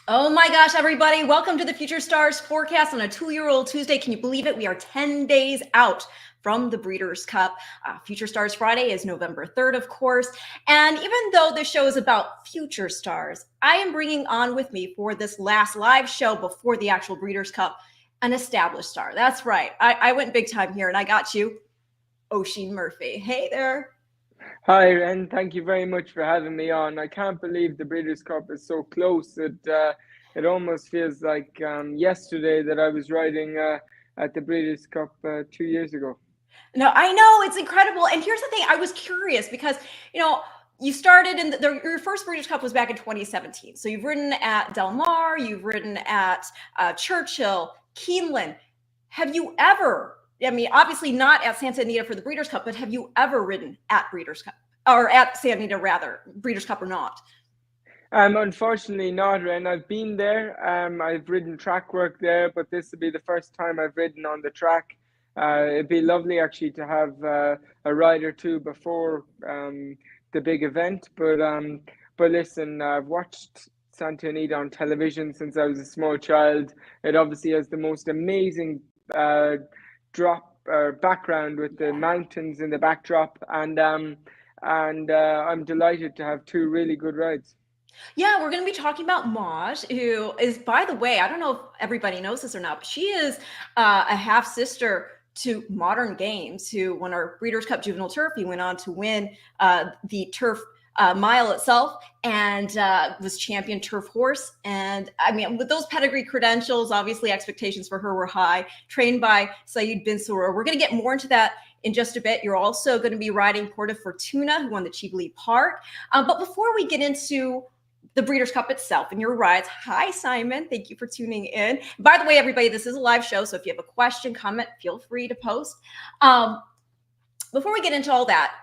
Oh my gosh, everybody. Welcome to the Future Stars forecast on a two-year-old Tuesday. Can you believe it? We are 10 days out from the Breeders' Cup. Future Stars Friday is November 3rd, of course. And even though this show is about future stars, I am bringing on with me for this last live show before the actual Breeders' Cup an established star. That's right. I went big time here and I got you, Oisin Murphy. Hey there. Hi, and thank you very much for having me on. I can't believe the Breeders' Cup is so close. It almost feels like yesterday that I was riding at the Breeders' Cup 2 years ago. No, I know it's incredible. And here's the thing: I was curious because you started in your first Breeders' Cup was back in 2017. So you've ridden at Del Mar, you've ridden at Churchill, Keeneland. Have you ever? I mean, obviously not at Santa Anita for the Breeders' Cup, but have you ever ridden at Breeders' Cup or at Santa Anita rather, Breeders' Cup or not? Unfortunately not, Ren. I've been there. I've ridden track work there, but this will be the first time I've ridden on the track. It'd be lovely actually to have a ride or two before the big event. But listen, I've watched Santa Anita on television since I was a small child. It obviously has the most amazing drop background with the Yeah. mountains in the backdrop, and I'm delighted to have two really good rides. Yeah, we're going to be talking about Maj, who is, by the way, I don't know if everybody knows this or not, but she is a half sister to Modern Games, who won our Breeders' Cup Juvenile Turf. He went on to win the turf mile itself and was champion turf horse. And I mean, with those pedigree credentials, obviously expectations for her were high. Trained by Saeed Bin Suror. We're going to get more into that in just a bit. You're also going to be riding Porta Fortuna, who won the Chivoli Park. But before we get into the Breeders' Cup itself and your rides. Hi, Simon. Thank you for tuning in. By the way, everybody, this is a live show, so if you have a question, comment, feel free to post. Um, Before we get into all that,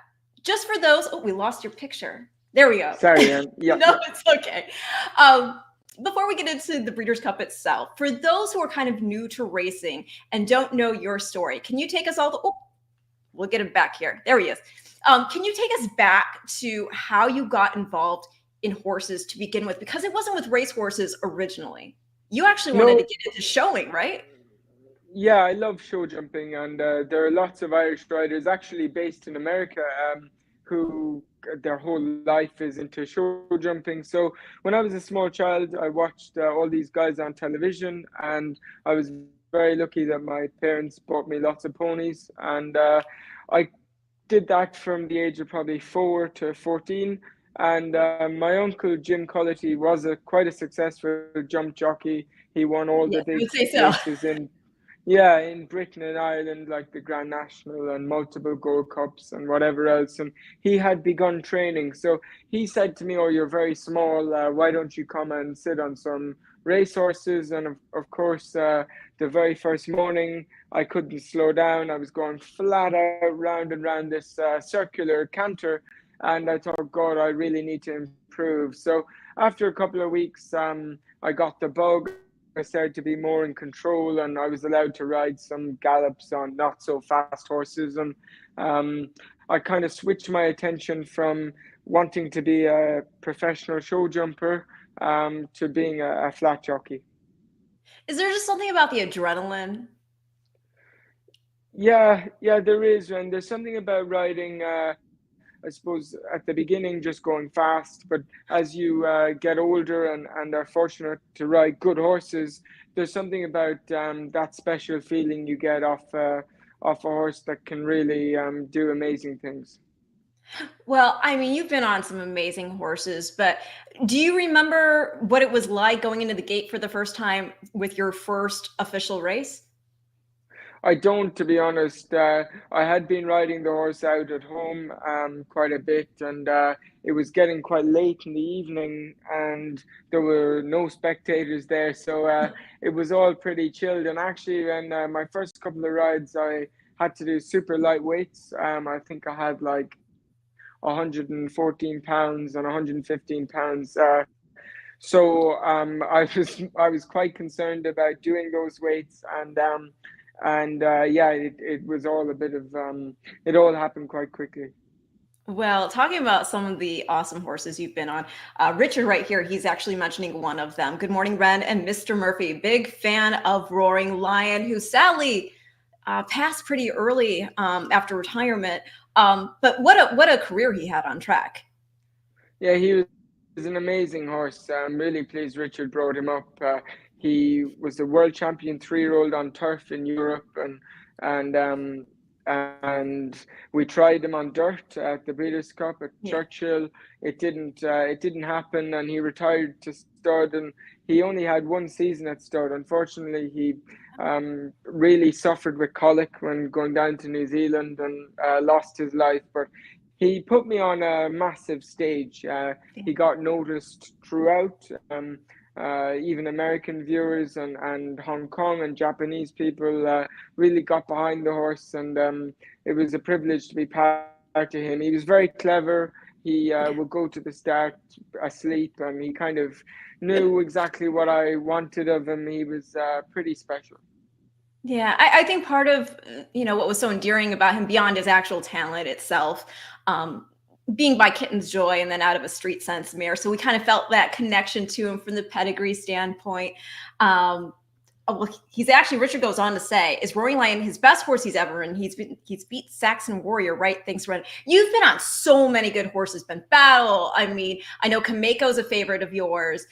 just for those, oh, we lost your picture. There we go. Sorry, yeah, No, yeah. it's okay. Before we get into the Breeders' Cup itself, for those who are kind of new to racing and don't know your story, can you take us all the, oh, we'll get him back here. There he is. Can you take us back to how you got involved in horses to begin with? Because it wasn't with race horses originally. You actually wanted to No, get into showing, right? yeah, I love show jumping, and there are lots of Irish riders actually based in America who their whole life is into show jumping. So when I was a small child, I watched all these guys on television, and I was very lucky that my parents bought me lots of ponies, and I did that from the age of probably 4 to 14. And my uncle Jim Cullity was a quite a successful jump jockey. He won all the Yes, big I would say so. races in Britain and Ireland, like the Grand National and multiple Gold Cups and whatever else. And he had begun training. So he said to me, "Oh, you're very small. Why don't you come and sit on some racehorses?" And of course, the very first morning, I couldn't slow down. I was going flat out round and round this circular canter. And I thought, God, I really need to improve. So after a couple of weeks, I got the bug. I started to be more in control, and I was allowed to ride some gallops on not so fast horses. And um, I kind of switched my attention from wanting to be a professional show jumper to being a flat jockey. Is there just something about the adrenaline? Yeah, there is, and there's something about riding. I suppose at the beginning, just going fast, but as you get older and are fortunate to ride good horses, there's something about that special feeling you get off a horse that can really do amazing things. Well, I mean, you've been on some amazing horses, but do you remember what it was like going into the gate for the first time with your first official race? I don't, to be honest. I had been riding the horse out at home quite a bit, and it was getting quite late in the evening, and there were no spectators there, so it was all pretty chilled. And actually, in my first couple of rides, I had to do super light weights. I think I had like 114 pounds and 115 pounds. So I was quite concerned about doing those weights, and yeah, it was all a bit of it all happened quite quickly. Well, talking about some of the awesome horses you've been on, Richard right here, he's actually mentioning one of them. Good morning, Ren and Mr. Murphy. Big fan of Roaring Lion, who sadly passed pretty early after retirement. But what a career he had on track. Yeah, he was an amazing horse. I'm really pleased Richard brought him up. He was the world champion 3-year-old on turf in Europe, and and we tried him on dirt at the Breeders' Cup at Yeah. Churchill. It didn't happen, and he retired to stud. And he only had one season at stud. Unfortunately, he really suffered with colic when going down to New Zealand and lost his life. But he put me on a massive stage. He got noticed throughout. Even American viewers and Hong Kong and Japanese people really got behind the horse, and it was a privilege to be part of him. He was very clever. He would go to the start asleep, and he kind of knew exactly what I wanted of him. He was pretty special. Yeah, I think part of what was so endearing about him beyond his actual talent itself, um, being by Kitten's Joy and then out of a Street Sense mare, so we kind of felt that connection to him from the pedigree standpoint. Um, well, he's actually Richard goes on to say, "Is Roaring Lion his best horse he's ever ridden? He's beat Saxon Warrior, right? Thanks, Ren. You've been on so many good horses, been Battle. I mean, I know Kameko's a favorite of yours.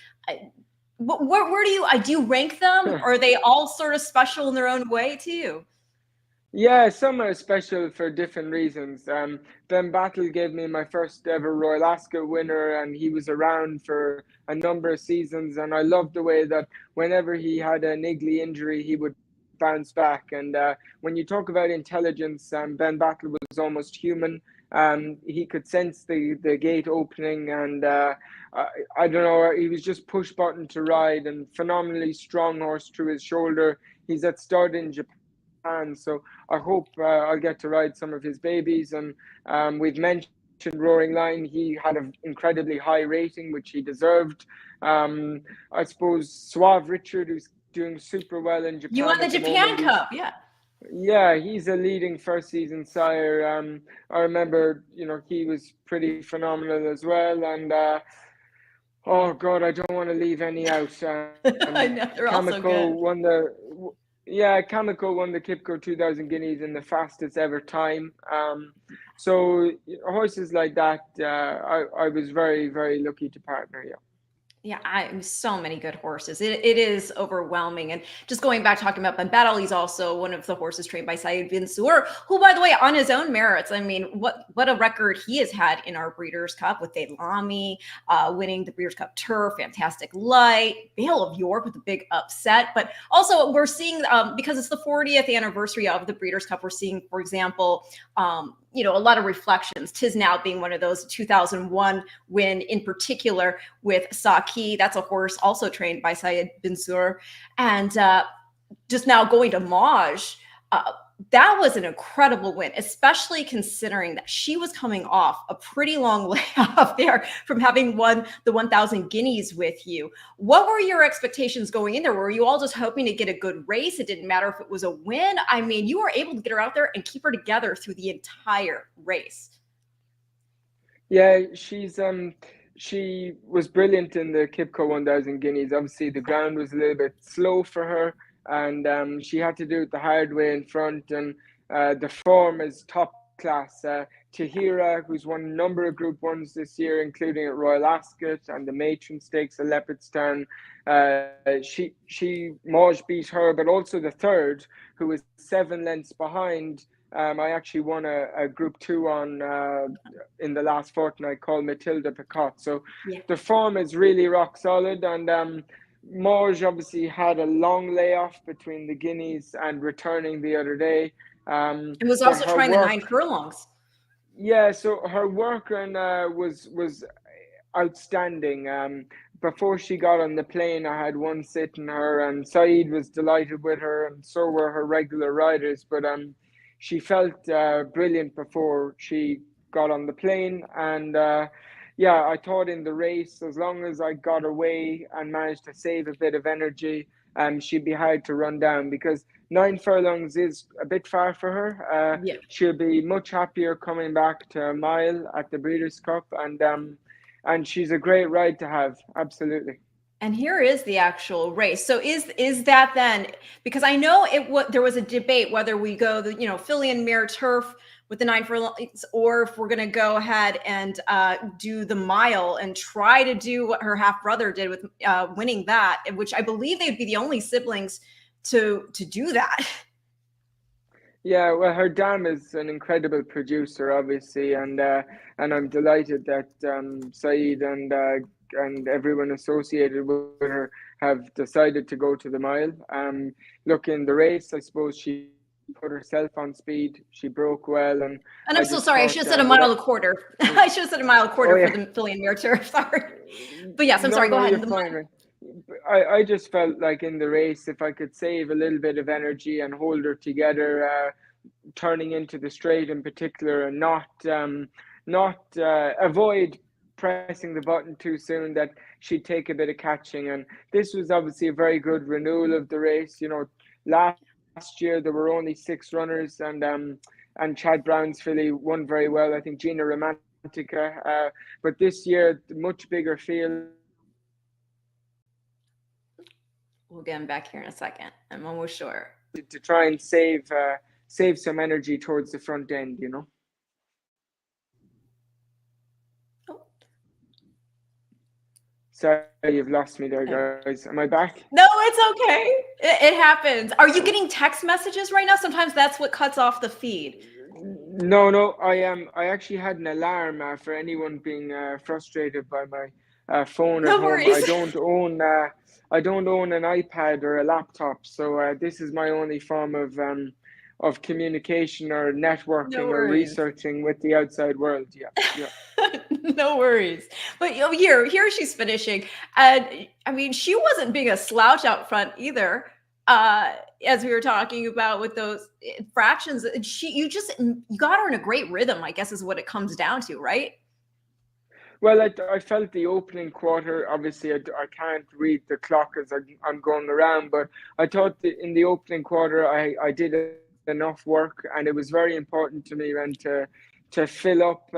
Where do you rank them? Or are they all sort of special in their own way too? Yeah, some are special for different reasons. Ben Battle gave me my first ever Royal Ascot winner, and he was around for a number of seasons. And I loved the way that whenever he had a niggly injury, he would bounce back. And when you talk about intelligence, Ben Battle was almost human. He could sense the gate opening, and I don't know, he was just push button to ride, and phenomenally strong horse through his shoulder. He's at stud in Japan, so I hope I'll get to ride some of his babies. And we've mentioned Roaring Lion. He had an incredibly high rating, which he deserved. I suppose Suave Richard, who's doing super well in You won Japan the at the Japan moment. Cup, yeah. Yeah, he's a leading first season sire. I remember, he was pretty phenomenal as well. And oh God, I don't want to leave any out. I know they're all so Kamiko good. won the yeah, Kamiko won the Kipco 2000 guineas in the fastest ever time. So horses like that, I was very, very lucky to partner. Yeah. Yeah, so many good horses. It is overwhelming. And just going back talking about Ben Battle, he's also one of the horses trained by Saeed bin Suur, who, by the way, on his own merits, I mean, what a record he has had in our Breeders' Cup with Daylami, winning the Breeders' Cup Turf, Fantastic Light, Vale of York with a big upset. But also, we're seeing because it's the 40th anniversary of the Breeders' Cup, we're seeing, for example, a lot of reflections. Tis Now being one of those 2001 win in particular with Saki. That's a horse also trained by Saeed bin Suur. And just now going to Maj, that was an incredible win, especially considering that she was coming off a pretty long layoff there from having won the 1,000 guineas with you. What were your expectations going in there? Were you all just hoping to get a good race? It didn't matter if it was a win. I mean, you were able to get her out there and keep her together through the entire race. Yeah, she was brilliant in the Kipco 1000 guineas. Obviously, the ground was a little bit slow for her, and she had to do it the hard way in front. And the form is top class. Tahira, who's won a number of Group Ones this year, including at Royal Ascot and the Matron Stakes at Leopardstown. She Maj beat her, but also the third, who was 7 lengths behind. I actually won a Group 2 on in the last fortnight called Matilda Picot. So Yeah. the form is really rock solid. And Maj obviously had a long layoff between the Guineas and returning the other day. It was But also her trying the work, 9 furlongs. yeah, so her work and was outstanding. Before she got on the plane, I had one sit in her, and Saeed was delighted with her, and so were her regular riders. But she felt brilliant before she got on the plane, and yeah, I thought in the race, as long as I got away and managed to save a bit of energy, she'd be hard to run down because 9 furlongs is a bit far for her. Yeah. She'll be much happier coming back to a mile at the Breeders' Cup, and she's a great ride to have. Absolutely. And here is the actual race. So is that then, because I know there was a debate whether we go the filly and mare turf with the 9 furlongs, or if we're going to go ahead and do the mile and try to do what her half brother did with winning that, which I believe they'd be the only siblings to do that. Yeah, well, her dam is an incredible producer, obviously, and I'm delighted that Saeed and everyone associated with her have decided to go to the mile. Look, in the race, I suppose she put herself on speed. She broke well, and And I'm I so just sorry. I thought should have said a with mile and a quarter. I should have said a mile and a oh quarter for yeah, the filly and mare turf. Sorry, but yes, I'm no, sorry. Go no, ahead. you're The fine, mile. right? I just felt like in the race, if I could save a little bit of energy and hold her together, turning into the straight in particular, and not avoid pressing the button too soon, that she'd take a bit of catching. And this was obviously a very good renewal of the race. Last year there were only 6 runners, and Chad Brown's filly won very well. I think Gina Romantica, but this year much bigger field. We'll get him back here in a second. I'm almost sure. To try and save some energy towards the front end. Oh. Sorry, you've lost me there, guys. Am I back? No, it's okay. It happens. Are you getting text messages right now? Sometimes that's what cuts off the feed. No. I actually had an alarm for anyone being frustrated by my phone at No home. worries. I don't own an iPad or a laptop, so this is my only form of communication or No networking or worries. researching with the outside world. Yeah. No worries. But here she's finishing. And I mean, she wasn't being a slouch out front either. As we were talking about with those fractions, you got her in a great rhythm, I guess is what it comes down to, right? Well, I felt the opening quarter. Obviously, I can't read the clock as I'm going around, but I thought that in the opening quarter, I did enough work, and it was very important to me then to fill up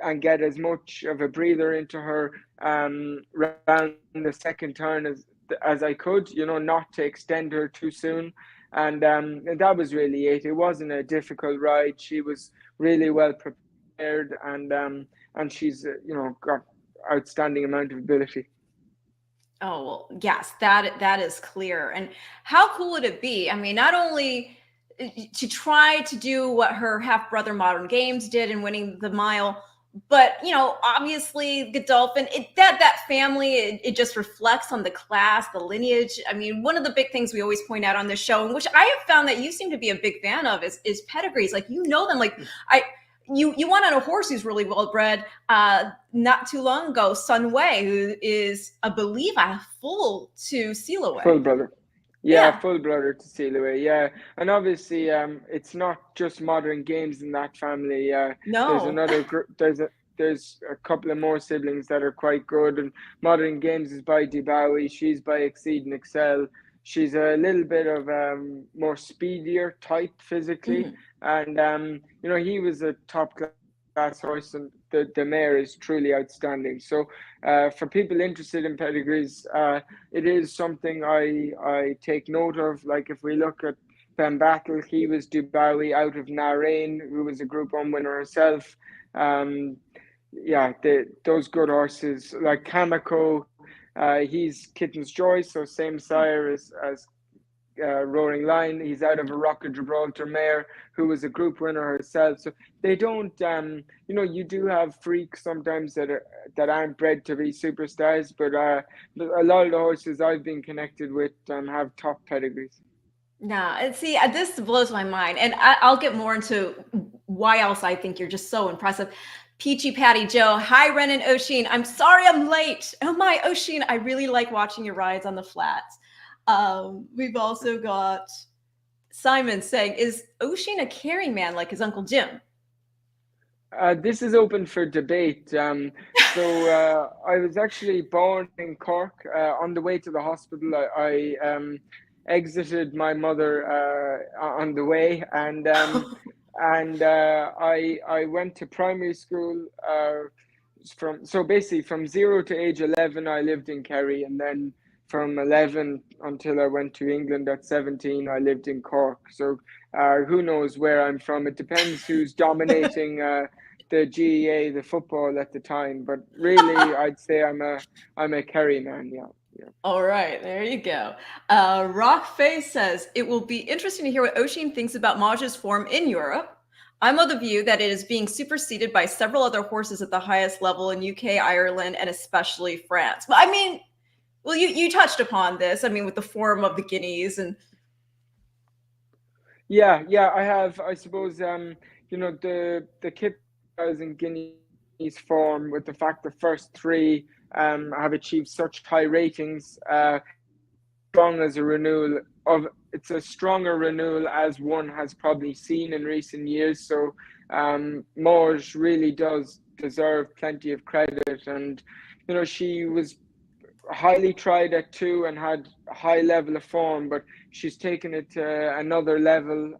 and get as much of a breather into her around the second turn as I could. Not to extend her too soon, and that was really it. It wasn't a difficult ride. She was really well prepared, and she's got outstanding amount of ability. Oh, well, yes, that is clear. And how cool would it be? I mean, not only to try to do what her half brother Modern Games did in winning the mile, but obviously Godolphin, that family, it just reflects on the class, the lineage. I mean, one of the big things we always point out on this show, and which I have found that you seem to be a big fan of, is pedigrees. Like them. Like you won on a horse who's really well bred not too long ago, Sun Wei, who is, I believe, a full to Sealaway. Full brother. Yeah, Yeah. full brother to Sealaway. Yeah, and obviously, it's not just Modern Games in that family. There's No. another group. There's a couple of more siblings that are quite good. And Modern Games is by Dubawi. She's by Exceed and Excel. She's a little bit of more speedier type physically, and he was a top class horse, and the mare is truly outstanding. So, for people interested in pedigrees, it is something I take note of. Like if we look at Ben Battle, he was Dubawi out of Narain, who was a Group 1 winner herself. Yeah, those good horses like Kamako, he's Kitten's Joy, so same sire as Roaring Lion. He's out of a Rocket Gibraltar mare who was a group winner herself. So they don't, you do have freaks sometimes that aren't bred to be superstars, but a lot of the horses I've been connected with have top pedigrees. Nah, and see, this blows my mind, and I'll get more into why else I think you're just so impressive. Peachy Patty Joe, hi Ren and Oisin. I'm sorry I'm late. Oh my, Oisin, I really like watching your rides on the flats. We've also got Simon saying, "Is Oisin a caring man like his Uncle Jim?" This is open for debate. I was actually born in Cork. On the way to the hospital, I exited my mother on the way, and I went to primary school. Basically from 0 to age 11, I lived in Kerry, and then from 11 until I went to England at 17, I lived in Cork. So who knows where I'm from? It depends who's dominating the GEA, the football at the time. But really, I'd say I'm a Kerry man. Yeah, yeah. All right, there you go. Rockface says, it will be interesting to hear what Oisin thinks about Maj's form in Europe. I'm of the view that it is being superseded by several other horses at the highest level in UK, Ireland, and especially France. Well, I mean, well, you touched upon this. I mean, with the form of the Guineas and Yeah, yeah, I have. I suppose the Kip and Guineas form with the fact the first three have achieved such high ratings. Strong as a renewal of it's a stronger renewal as one has probably seen in recent years. So Moj really does deserve plenty of credit, and she was highly tried at two and had a high level of form, but she's taken it to another level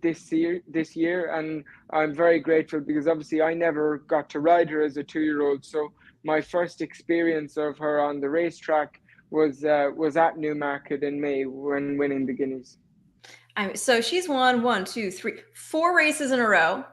this year, and I'm very grateful because obviously I never got to ride her as a 2 year old. So my first experience of her on the racetrack was at Newmarket in May when winning the Guineas. so she's won one, two, three, 4 races in a row.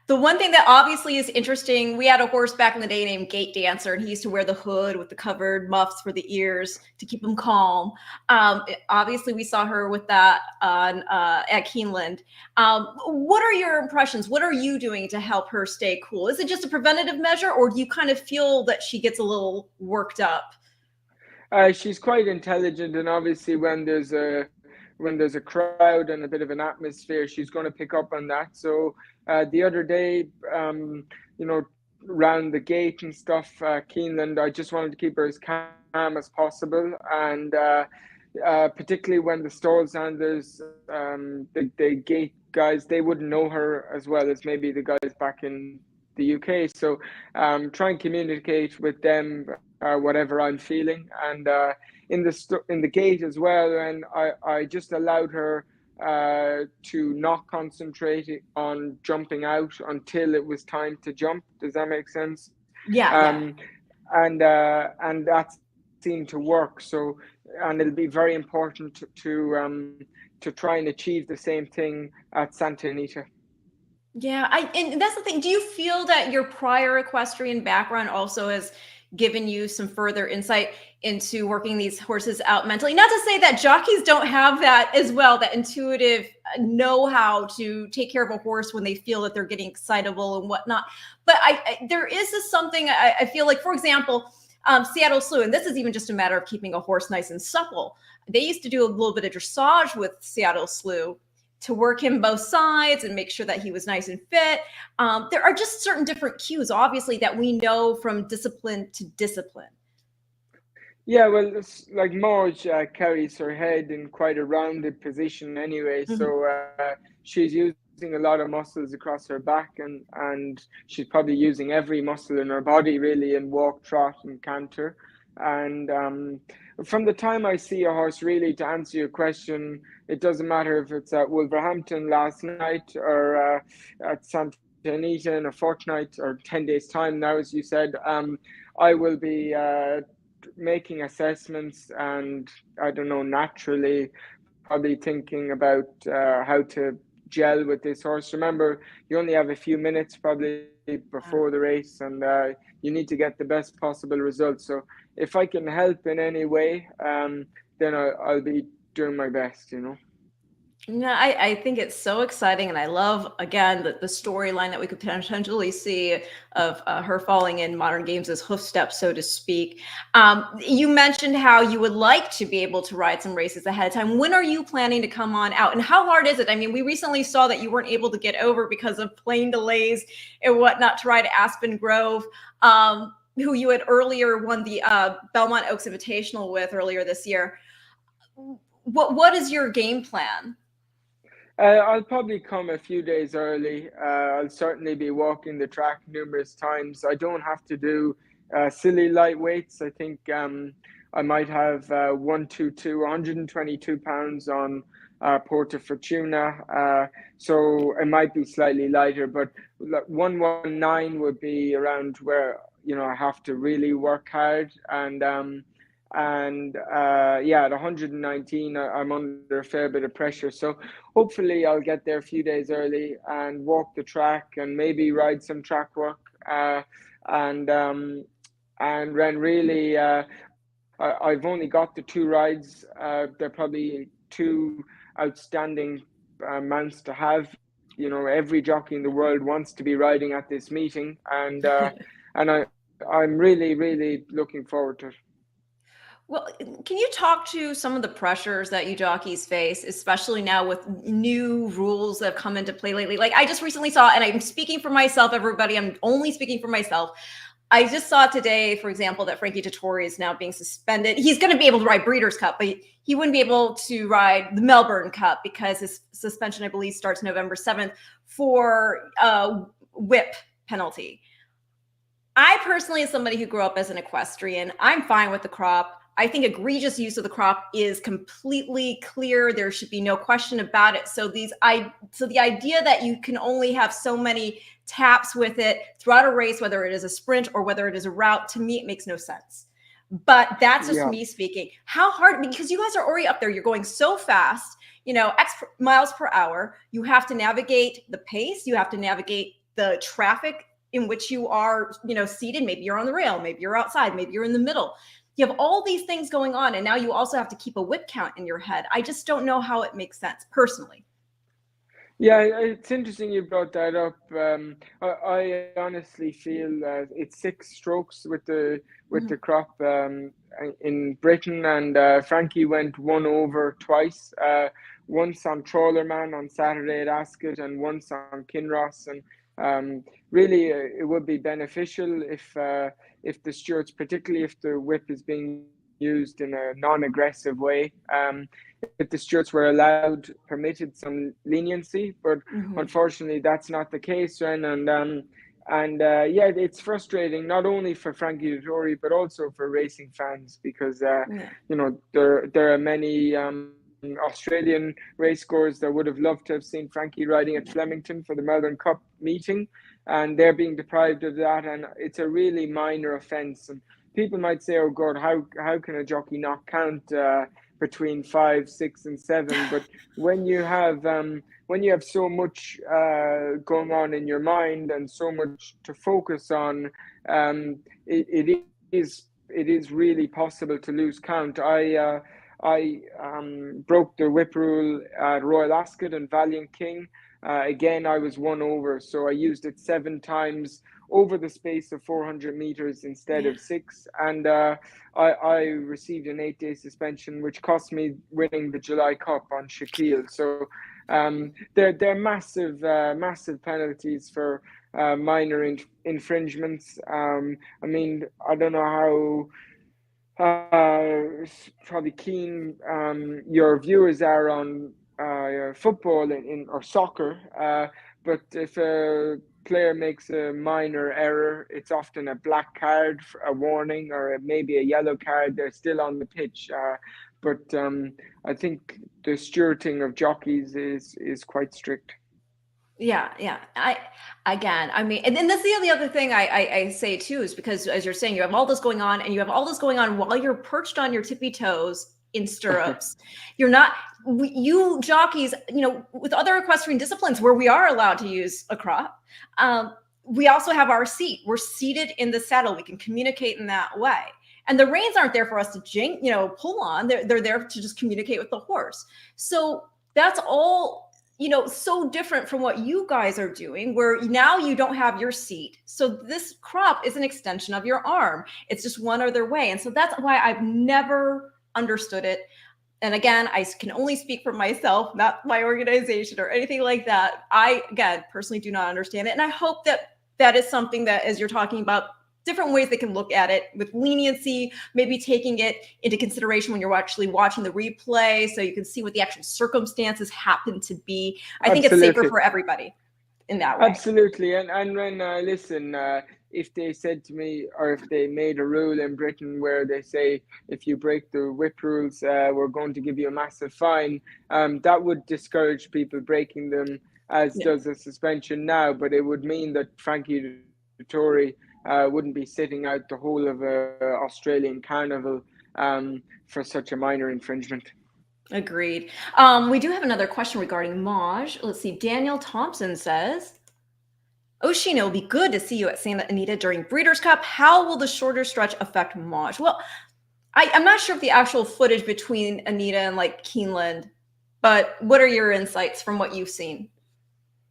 The one thing that obviously is interesting, we had a horse back in the day named Gate Dancer, and he used to wear the hood with the covered muffs for the ears to keep him calm. Obviously, we saw her with that on at Keeneland. What are your impressions? What are you doing to help her stay cool? Is it just a preventative measure, or do you kind of feel that she gets a little worked up? She's quite intelligent, and obviously when there's a crowd and a bit of an atmosphere, she's going to pick up on that. So the other day, you know, round the gate and stuff, Keeneland, I just wanted to keep her as calm as possible, and particularly when the stalls handlers, the gate guys, they wouldn't know her as well as maybe the guys back in the UK. So try and communicate with them whatever I'm feeling, and in the gate as well, and I just allowed her to not concentrate on jumping out until it was time to jump. Does that make sense? Yeah, yeah. Um, and that seemed to work. So, and it'll be very important to try and achieve the same thing at Santa Anita. Yeah, and that's the thing. Do you feel that your prior equestrian background also has given you some further insight into working these horses out mentally? Not to say that jockeys don't have that as well, that intuitive know-how to take care of a horse when they feel that they're getting excitable and whatnot. But there is this something I feel like, for example, Seattle Slew, and this is even just a matter of keeping a horse nice and supple. They used to do a little bit of dressage with Seattle Slew to work him both sides and make sure that he was nice and fit. There are just certain different cues, obviously, that we know from discipline to discipline. Yeah, well, it's like Marge carries her head in quite a rounded position anyway, Mhm. so she's using a lot of muscles across her back, and she's probably using every muscle in her body really in walk, trot, and canter. And from the time I see a horse, really, to answer your question, it doesn't matter if it's at Wolverhampton last night or at Santa Anita in a fortnight or 10 days' time now, as you said. I will be making assessments, and I don't know, naturally probably thinking about how to gel with this horse. Remember, you only have a few minutes probably before the race, and you need to get the best possible results. So if I can help in any way, then I'll be doing my best. No, I think it's so exciting, and I love again the storyline that we could potentially see of her falling in modern games as hoof steps, so to speak. You mentioned how you would like to be able to ride some races ahead of time. When are you planning to come on out, and how hard is it? I mean, we recently saw that you weren't able to get over because of plane delays and whatnot to ride Aspen Grove. Who you had earlier won the Belmont Oaks Invitational with earlier this year. What is your game plan? I'll probably come a few days early. I'll certainly be walking the track numerous times. I don't have to do silly lightweights. I think I might have 122 pounds on Porta Fortuna. So it might be slightly lighter, but 119 would be around where, I have to really work hard. And yeah, at 119, I'm under a fair bit of pressure. So hopefully I'll get there a few days early and walk the track and maybe ride some track work. And then really, I've only got the two rides. They're probably two outstanding mounts to have. Every jockey in the world wants to be riding at this meeting, and I'm really, really looking forward to it. Well, can you talk to some of the pressures that you jockeys face, especially now with new rules that have come into play lately? Like I just recently saw, and I'm speaking for myself, everybody, I'm only speaking for myself. I just saw today, for example, that Frankie Dettori is now being suspended. He's going to be able to ride Breeders' Cup, but he wouldn't be able to ride the Melbourne Cup because his suspension, I believe, starts November 7th for whip penalty. I personally, as somebody who grew up as an equestrian, I'm fine with the crop. I think egregious use of the crop is completely clear. There should be no question about it. So the idea that you can only have so many taps with it throughout a race, whether it is a sprint or whether it is a route, to me, it makes no sense. But that's just Yeah. me speaking. How hard, because you guys are already up there, you're going so fast, X miles per hour. You have to navigate the pace, you have to navigate the traffic in which you are, seated. Maybe you're on the rail, maybe you're outside, maybe you're in the middle. You have all these things going on, and now you also have to keep a whip count in your head. I just don't know how it makes sense personally. Yeah, it's interesting you brought that up. I honestly feel it's six strokes with the crop in Britain, and Frankie went one over twice. Once on Trawlerman on Saturday at Ascot, and once on Kinross. And really, it would be beneficial if the stewards, particularly if the whip is being used in a non-aggressive way. If the stewards were permitted some leniency, but Mm-hmm. unfortunately that's not the case, Ren. Yeah, it's frustrating not only for Frankie Dettori but also for racing fans, because Yeah. there are many Australian racegoers that would have loved to have seen Frankie riding at Flemington for the Melbourne Cup meeting, and they're being deprived of that, and it's a really minor offence. And people might say, "Oh God, how can a jockey not count between 5, 6, and 7?" But when you have so much going on in your mind and so much to focus on, it is really possible to lose count. I broke the whip rule at Royal Ascot and Valiant King. Again, I was one over, so I used it 7 times over the space of 400 meters instead Yeah. of six, and I received an 8-day suspension, which cost me winning the July Cup on Shaquille. So they're massive penalties for minor infringements. I mean, I don't know probably keen your viewers are on football or soccer, but if a player makes a minor error, it's often a black card, a warning, or maybe a yellow card. They're still on the pitch. But I think the stewarding of jockeys is quite strict. Yeah, yeah. I mean, and then that's the other thing I say too, is because as you're saying, you have all this going on, and you have all this going on while you're perched on your tippy toes in stirrups. You're not, you jockeys, with other equestrian disciplines where we are allowed to use a crop, we also have our seat. We're seated in the saddle. We can communicate in that way. And the reins aren't there for us to pull on. They're there to just communicate with the horse. So that's all, so different from what you guys are doing, where now you don't have your seat. So this crop is an extension of your arm. It's just one other way. And so that's why I've never understood it. And again, I can only speak for myself, not my organization or anything like that. I, again, personally do not understand it. And I hope that is something that, as you're talking about different ways they can look at it with leniency, maybe taking it into consideration when you're actually watching the replay so you can see what the actual circumstances happen to be. I think it's safer Absolutely. for everybody in that way. Absolutely. And when, listen, if they said to me, or if they made a rule in Britain where they say, if you break the whip rules, we're going to give you a massive fine, that would discourage people breaking them, as Yeah. does the suspension now. But it would mean that Frankie Dettori wouldn't be sitting out the whole of a Australian carnival for such a minor infringement. Agreed. We do have another question regarding Maj. Let's see. Daniel Thompson says, Oisin, it will be good to see you at Santa Anita during Breeders' Cup. How will the shorter stretch affect Maj? Well, I'm not sure of the actual footage between Anita and like Keeneland, but what are your insights from what you've seen?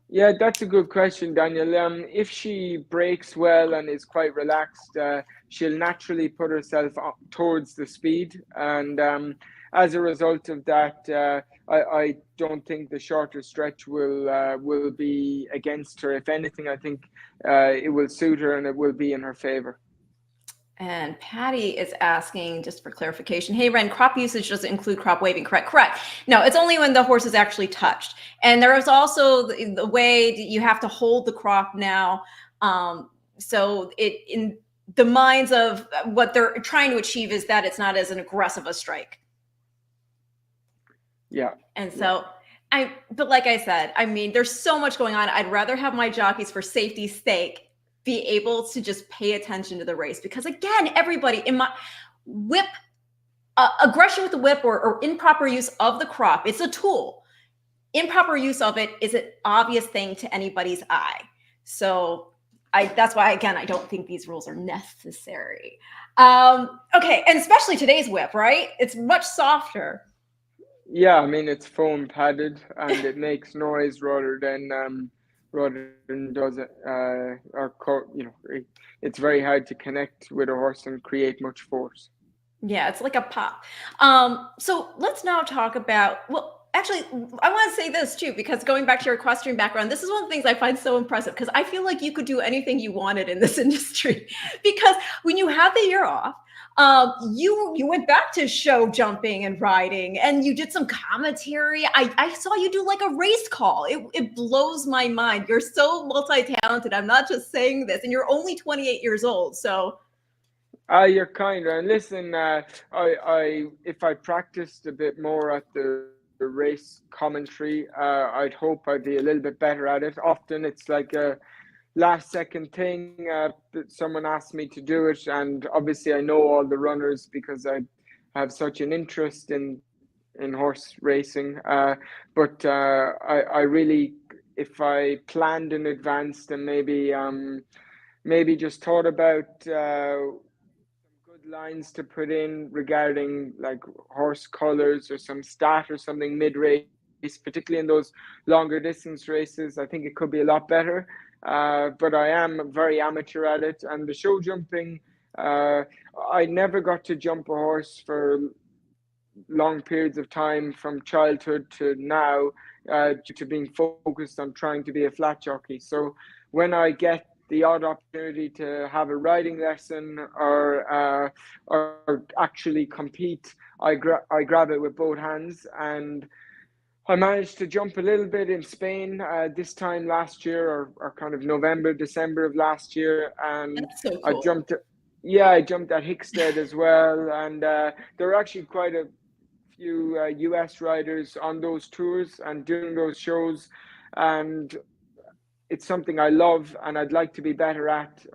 Yeah, that's a good question, Daniel. If she breaks well and is quite relaxed, she'll naturally put herself towards the speed, and as a result of that, I don't think the shorter stretch will be against her. If anything, I think it will suit her and it will be in her favor. And Patty is asking, just for clarification, hey, Ren, crop usage doesn't include crop waving, correct? Correct. No, it's only when the horse is actually touched. And there is also the way that you have to hold the crop now. So it in the minds of what they're trying to achieve is that it's not as an aggressive a strike. Yeah. And so but like I said, I mean, there's so much going on. I'd rather have my jockeys for safety's sake be able to just pay attention to the race because again, everybody in my whip aggression with the whip or improper use of the crop, it's a tool. Improper use of it is an obvious thing to anybody's eye. So that's why again, I don't think these rules are necessary. Okay, and especially today's whip, right? It's much softer. Yeah, I mean it's foam padded and it makes noise rather than does it it's very hard to connect with a horse and create much force. Yeah, it's like a pop. So let's now talk about, well, actually, I want to say this too, because going back to your equestrian background, this is one of the things I find so impressive because I feel like you could do anything you wanted in this industry. Because when you had the year off, you went back to show jumping and riding and you did some commentary. I saw you do like a race call. It blows my mind. You're so multi-talented. I'm not just saying this, and you're only 28 years old. So You're kind. And listen, I if I practiced a bit more at the race commentary, I'd hope I'd be a little bit better at it. Often it's like a last second thing that someone asked me to do it, and obviously I know all the runners because I have such an interest in horse racing. But I really, if I planned in advance, then maybe just thought about good lines to put in regarding like horse colors or some stat or something mid race, particularly in those longer distance races. I think it could be a lot better. But I am very amateur at it, and the show jumping. Uh, I never got to jump a horse for long periods of time from childhood to now, due to being focused on trying to be a flat jockey. So when I get the odd opportunity to have a riding lesson or actually compete, I grab it with both hands. And I managed to jump a little bit in Spain this time last year, or kind of November, December of last year, and that's so I cool. jumped. Yeah, I jumped at Hickstead as well, and there were actually quite a few US riders on those tours and doing those shows, and it's something I love and I'd like to be better at,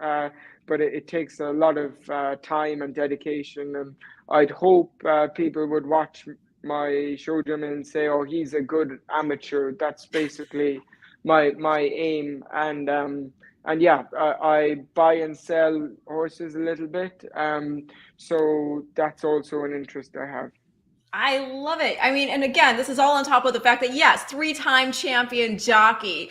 but it takes a lot of time and dedication. And I'd hope people would watch my show them and say, "Oh, he's a good amateur." That's basically my aim. And yeah, I buy and sell horses a little bit, so that's also an interest I have. I love it. I mean, and again, this is all on top of the fact that yes, three-time champion jockey.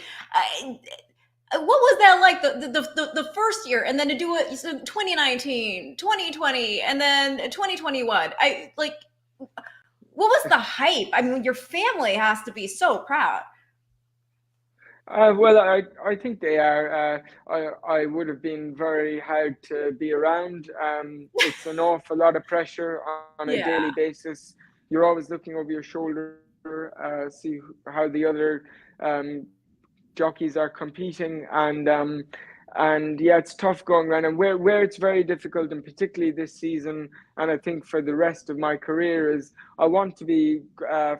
What was that like the first year, and then to do it so 2019, 2020, and then 2021? I like, what was the hype? I mean, your family has to be so proud. Well, I think they are. I would have been very hard to be around. It's an awful lot of pressure on a daily Yeah. basis. You're always looking over your shoulder, see how the other um, jockeys are competing, and yeah, it's tough going around. And where it's very difficult, and particularly this season, and I think for the rest of my career, is I want to be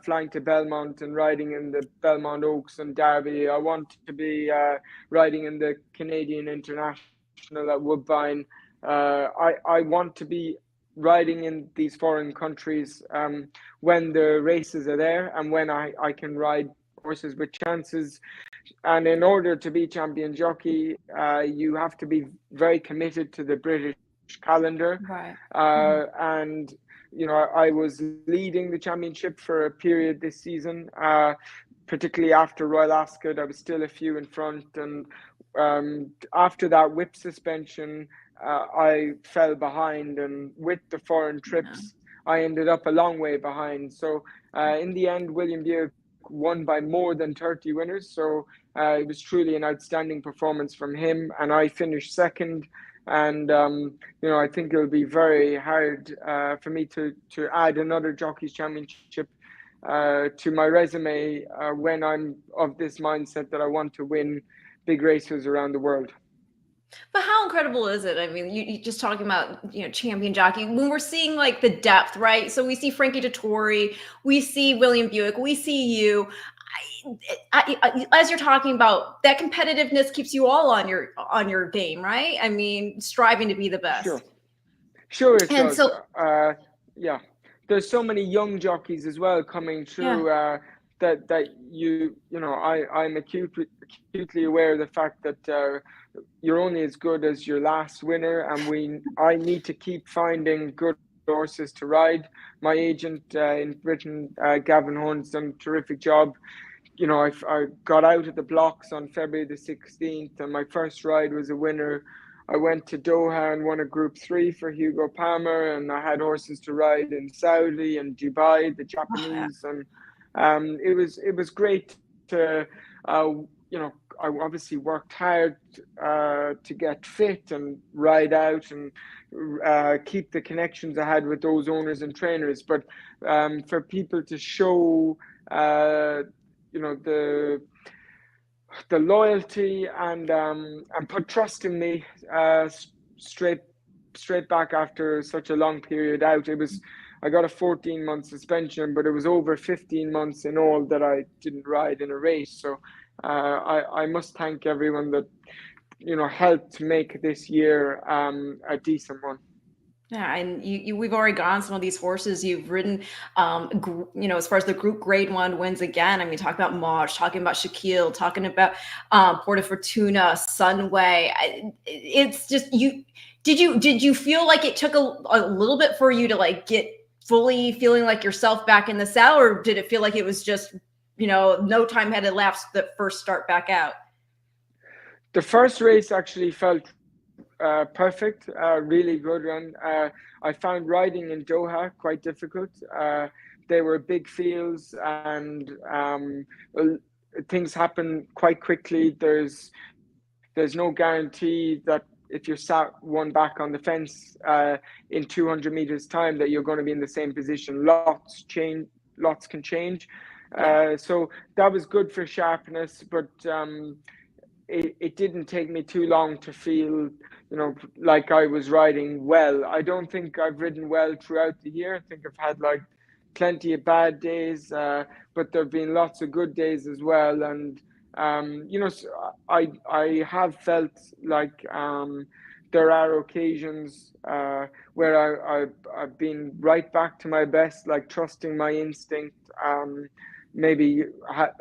flying to Belmont and riding in the Belmont Oaks and Derby. I want to be riding in the Canadian International at Woodbine. I want to be riding in these foreign countries when the races are there and when I can ride horses with chances. And in order to be champion jockey, you have to be very committed to the British calendar. Right. Mhm. And I was leading the championship for a period this season, particularly after Royal Ascot. I was still a few in front, and after that whip suspension, I fell behind, and with the foreign Yeah. trips, I ended up a long way behind. So in the end, William Buick won by more than 30 winners. So it was truly an outstanding performance from him, and I finished second. And I think it'll be very hard for me to add another Jockeys Championship to my resume when I'm of this mindset that I want to win big races around the world. But how incredible is it? I mean, you just talking about, champion jockey when we're seeing like the depth, right? So we see Frankie Dettori, we see William Buick, we see you. As you're talking about, that competitiveness keeps you all on your game, right? I mean, striving to be the Sure. best. Sure, it And does. so, Yeah, there's so many young jockeys as well coming yeah, through that I'm acutely aware of the fact that you're only as good as your last winner, and I need to keep finding good horses to ride. My agent in Britain, Gavin Horn's done a terrific job. I got out of the blocks on February the 16th, and my first ride was a winner. I went to Doha and won a Group 3 for Hugo Palmer, and I had horses to ride in Saudi and Dubai, the yeah, Japanese, and it was great to, I obviously worked hard to get fit and ride out and keep the connections I had with those owners and trainers. But for people to show the loyalty and put trust in me straight back after such a long period out. I got a 14-month suspension, but it was over 15 months in all that I didn't ride in a race. So I must thank everyone that helped make this year a decent one. yeah. And we've already gone some of these horses you've ridden. As far as the Group Grade One wins again. I mean, talking about March, talking about Shaquille, talking about Porta Fortuna, Sunway. It's just you. Did you feel like it took a little bit for you to like get fully feeling like yourself back in the saddle, or did it feel like it was just no time had elapsed the first start back out? The first race actually felt perfect, really good run. I found riding in Doha quite difficult. They were big fields, and well, things happen quite quickly. There's no guarantee that if you're sat one back on the fence in 200 meters time that you're going to be in the same position. Lots can change. Yeah. So that was good for sharpness, but it didn't take me too long to feel, like I was riding well. I don't think I've ridden well throughout the year. I think I've had like plenty of bad days, but there have been lots of good days as well. And I have felt like there are occasions where I've been right back to my best, like trusting my instinct, maybe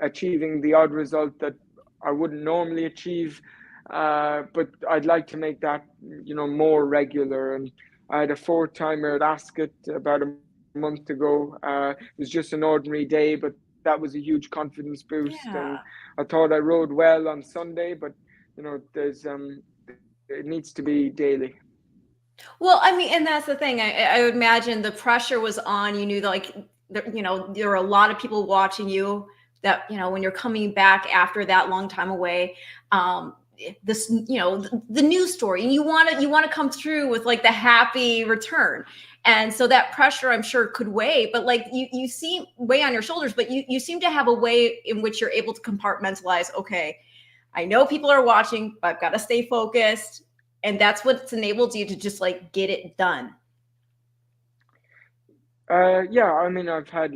achieving the odd result that I wouldn't normally achieve. But I'd like to make that, more regular. And I had a four-timer at Ascot about a month ago. It was just an ordinary day, but that was a huge confidence boost. And Yeah. I thought I rode well on Sunday, but there's it needs to be daily. Well, I mean, and that's the thing. I would imagine the pressure was on. You knew that, like, there were a lot of people watching you. that, when you're coming back after that long time away, this, the news story, and you want to come through with like the happy return. And so that pressure, I'm sure, could weigh, but like you seem weigh on your shoulders, but you seem to have a way in which you're able to compartmentalize. Okay, I know people are watching, but I've got to stay focused. And that's what's enabled you to just like get it done. Yeah, I mean, I've had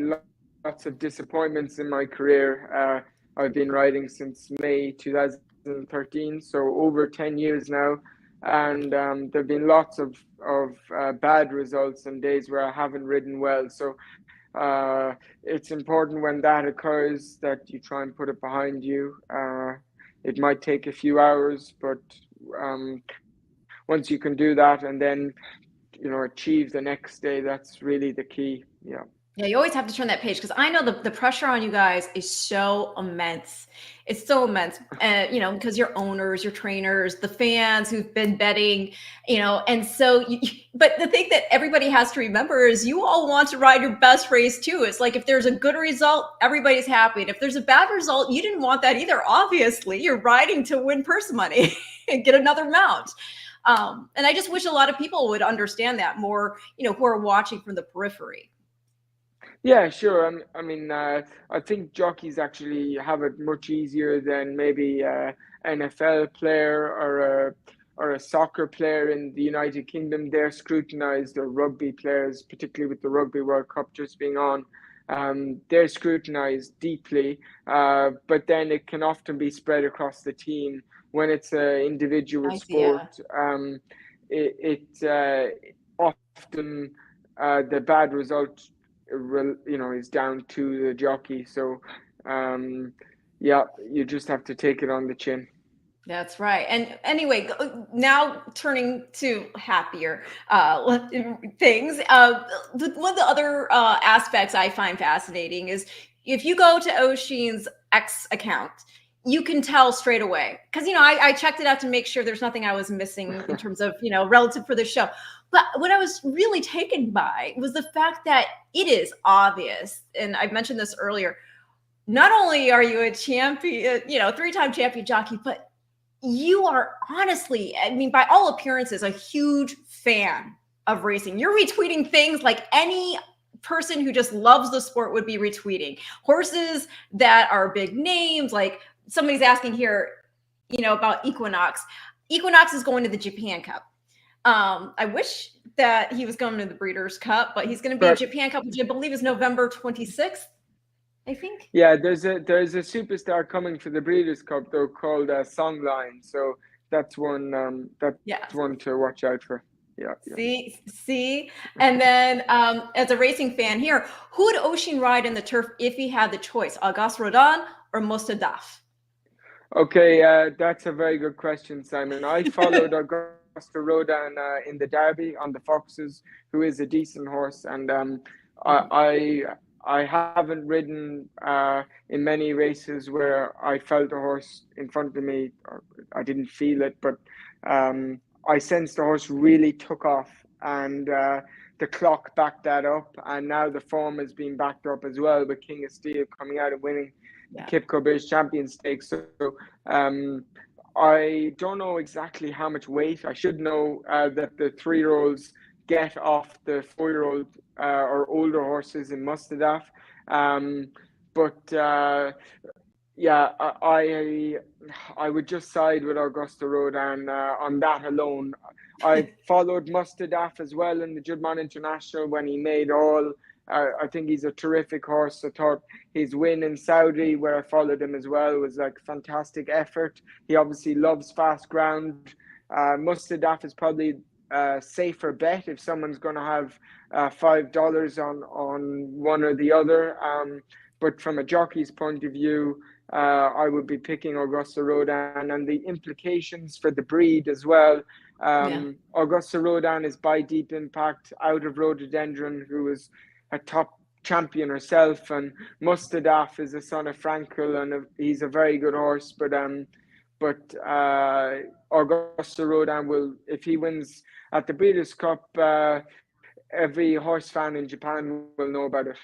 lots of disappointments in my career. I've been riding since May 2013, so over 10 years now. And there have been lots of bad results and days where I haven't ridden well. So it's important when that occurs that you try and put it behind you. It might take a few hours, but um, once you can do that and then achieve the next day, that's really the key. Yeah. Yeah, you always have to turn that page, because I know the pressure on you guys is so immense. It's so immense, because your owners, your trainers, the fans who've been betting, and so, but the thing that everybody has to remember is you all want to ride your best race too. It's like if there's a good result, everybody's happy. And if there's a bad result, you didn't want that either. Obviously, you're riding to win purse money and get another mount. And I just wish a lot of people would understand that more, who are watching from the periphery. Yeah, sure. I mean, I think jockeys actually have it much easier than maybe a NFL player or a soccer player in the United Kingdom. They're scrutinized, or rugby players, particularly with the Rugby World Cup just being on. They're scrutinized deeply, but then it can often be spread across the team when it's an individual I see. Yeah. sport. Often the bad result is down to the jockey. So, yeah, you just have to take it on the chin. That's right. And anyway, now turning to happier things. One of the other aspects I find fascinating is if you go to Oisin's X account, you can tell straight away. Because, I checked it out to make sure there's nothing I was missing in terms of, relative for the show. But what I was really taken by was the fact that it is obvious, and I mentioned this earlier, not only are you a champion, three-time champion jockey, but you are honestly, I mean, by all appearances, a huge fan of racing. You're retweeting things like any person who just loves the sport would be retweeting. Horses that are big names, like somebody's asking here, about Equinox. Equinox is going to the Japan Cup. I wish that he was going to the Breeders' Cup, but he's going to be in But Japan Cup, which I believe is November 26th, I think. yeah, there's a superstar coming for the Breeders' Cup though called Songline. So that's Yeah. one to watch out for. Yeah, yeah. See, and then as a racing fan here, who would Oisin ride in the turf if he had the choice, Auguste Rodin or Mostadaf? Okay, that's a very good question, Simon. I followed Augusta Rodin in the Derby on the Foxes, who is a decent horse, and I I haven't ridden in many races where I felt a horse in front of me, or I didn't feel it, but I sensed the horse really took off, and the clock backed that up, and now the form has been backed up as well with King of Steel coming out and winning the Yeah. Kipco British Champion Stakes. So um, I don't know exactly how much weight. I should know that the 3-year-olds get off the 4-year-old or older horses in Mustadaf. Um, but yeah, I would just side with Augusta Rodin on that alone. I followed Mustadaf as well in the Juddmonte International when he made all. I think he's a terrific horse. I thought his win in Saudi, where I followed him as well, was like fantastic effort. He obviously loves fast ground. Mustadaf is probably a safer bet if someone's going to have $5 on one or the other. But from a jockey's point of view, I would be picking Augusta Rodin, and the implications for the breed as well. Yeah. Augusta Rodin is by Deep Impact out of Rhododendron, who is a top champion herself, and Mustadaf is a son of Frankel, and he's a very good horse. But Augusta Rodin will, if he wins at the Breeders' Cup, every horse fan in Japan will know about it.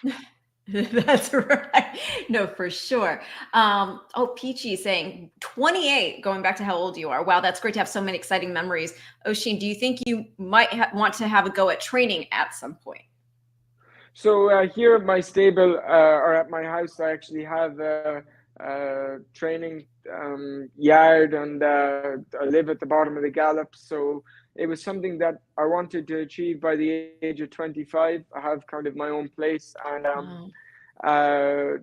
That's right. No, for sure. Oh, Peachy saying 28, going back to how old you are. Wow, that's great to have so many exciting memories. Oisin, do you think you might want to have a go at training at some point? So here at my stable or at my house, I actually have a training yard, and I live at the bottom of the gallop. So it was something that I wanted to achieve by the age of 25. I have kind of my own place, and Oh,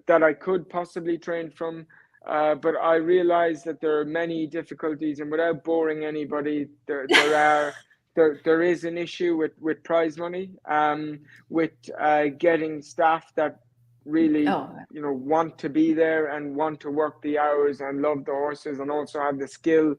that I could possibly train from. But I realized that there are many difficulties, and without boring anybody, there is an issue with prize money, with getting staff that really, oh, want to be there and want to work the hours and love the horses and also have the skill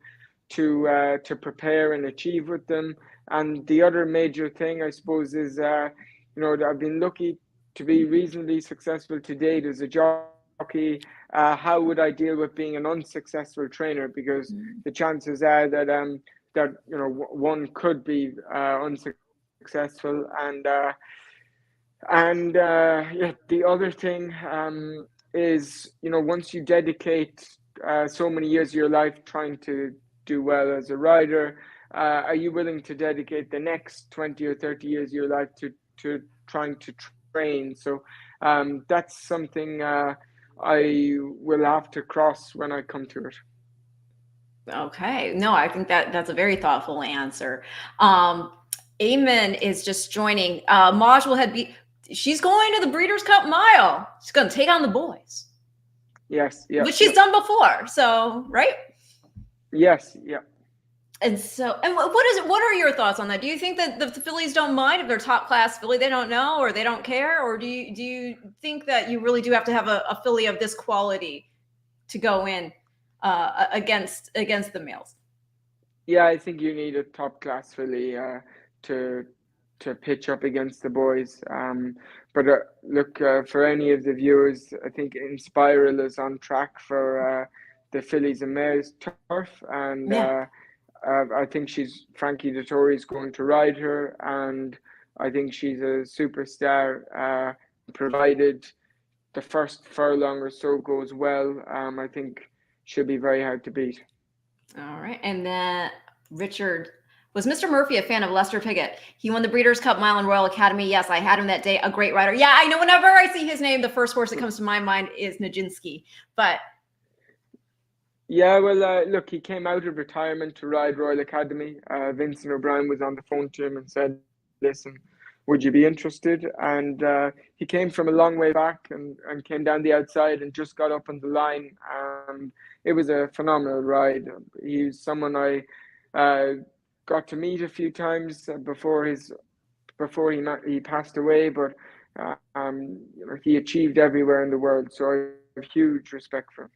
to prepare and achieve with them. And the other major thing, I suppose, is that I've been lucky to be reasonably successful to date as a jockey. How would I deal with being an unsuccessful trainer? Because mm, the chances are that one could be unsuccessful, and yeah, the other thing is, once you dedicate so many years of your life trying to do well as a rider, are you willing to dedicate the next 20 or 30 years of your life to trying to train? So that's something I will have to cross when I come to it. okay. No, I think that's a very thoughtful answer. Um, Eamon is just joining. Maj will head be. She's going to the Breeders' Cup Mile. She's going to take on the boys, Yes, yeah, which she's yeah. done before. So, right? Yes, yeah. And so, and what is it? What are your thoughts on that? Do you think that the Phillies don't mind if they're top class Philly, they don't know or they don't care, or do you think that you really do have to have a Philly of this quality to go in against the males? Yeah, I think you need a top class filly to to pitch up against the boys. But look, for any of the viewers, I think Inspiral is on track for the Fillies and Mares turf, and Yeah. I think Frankie Dettori is going to ride her, and I think she's a superstar. Provided the first furlong or so goes well, I think she'll be very hard to beat. All right. And then Richard, was Mr. Murphy a fan of Lester Piggott? He won the Breeders' Cup Mile and Royal Academy. Yes, I had him that day. A great rider. Yeah, I know. Whenever I see his name, the first horse that comes to my mind is Nijinsky. But Yeah, well, look, he came out of retirement to ride Royal Academy. Vincent O'Brien was on the phone to him and said, "Listen, would you be interested?" And he came from a long way back and came down the outside and just got up on the line. It was a phenomenal ride. He's someone I uh, got to meet a few times before he passed away, but he achieved everywhere in the world. So I have huge respect for him.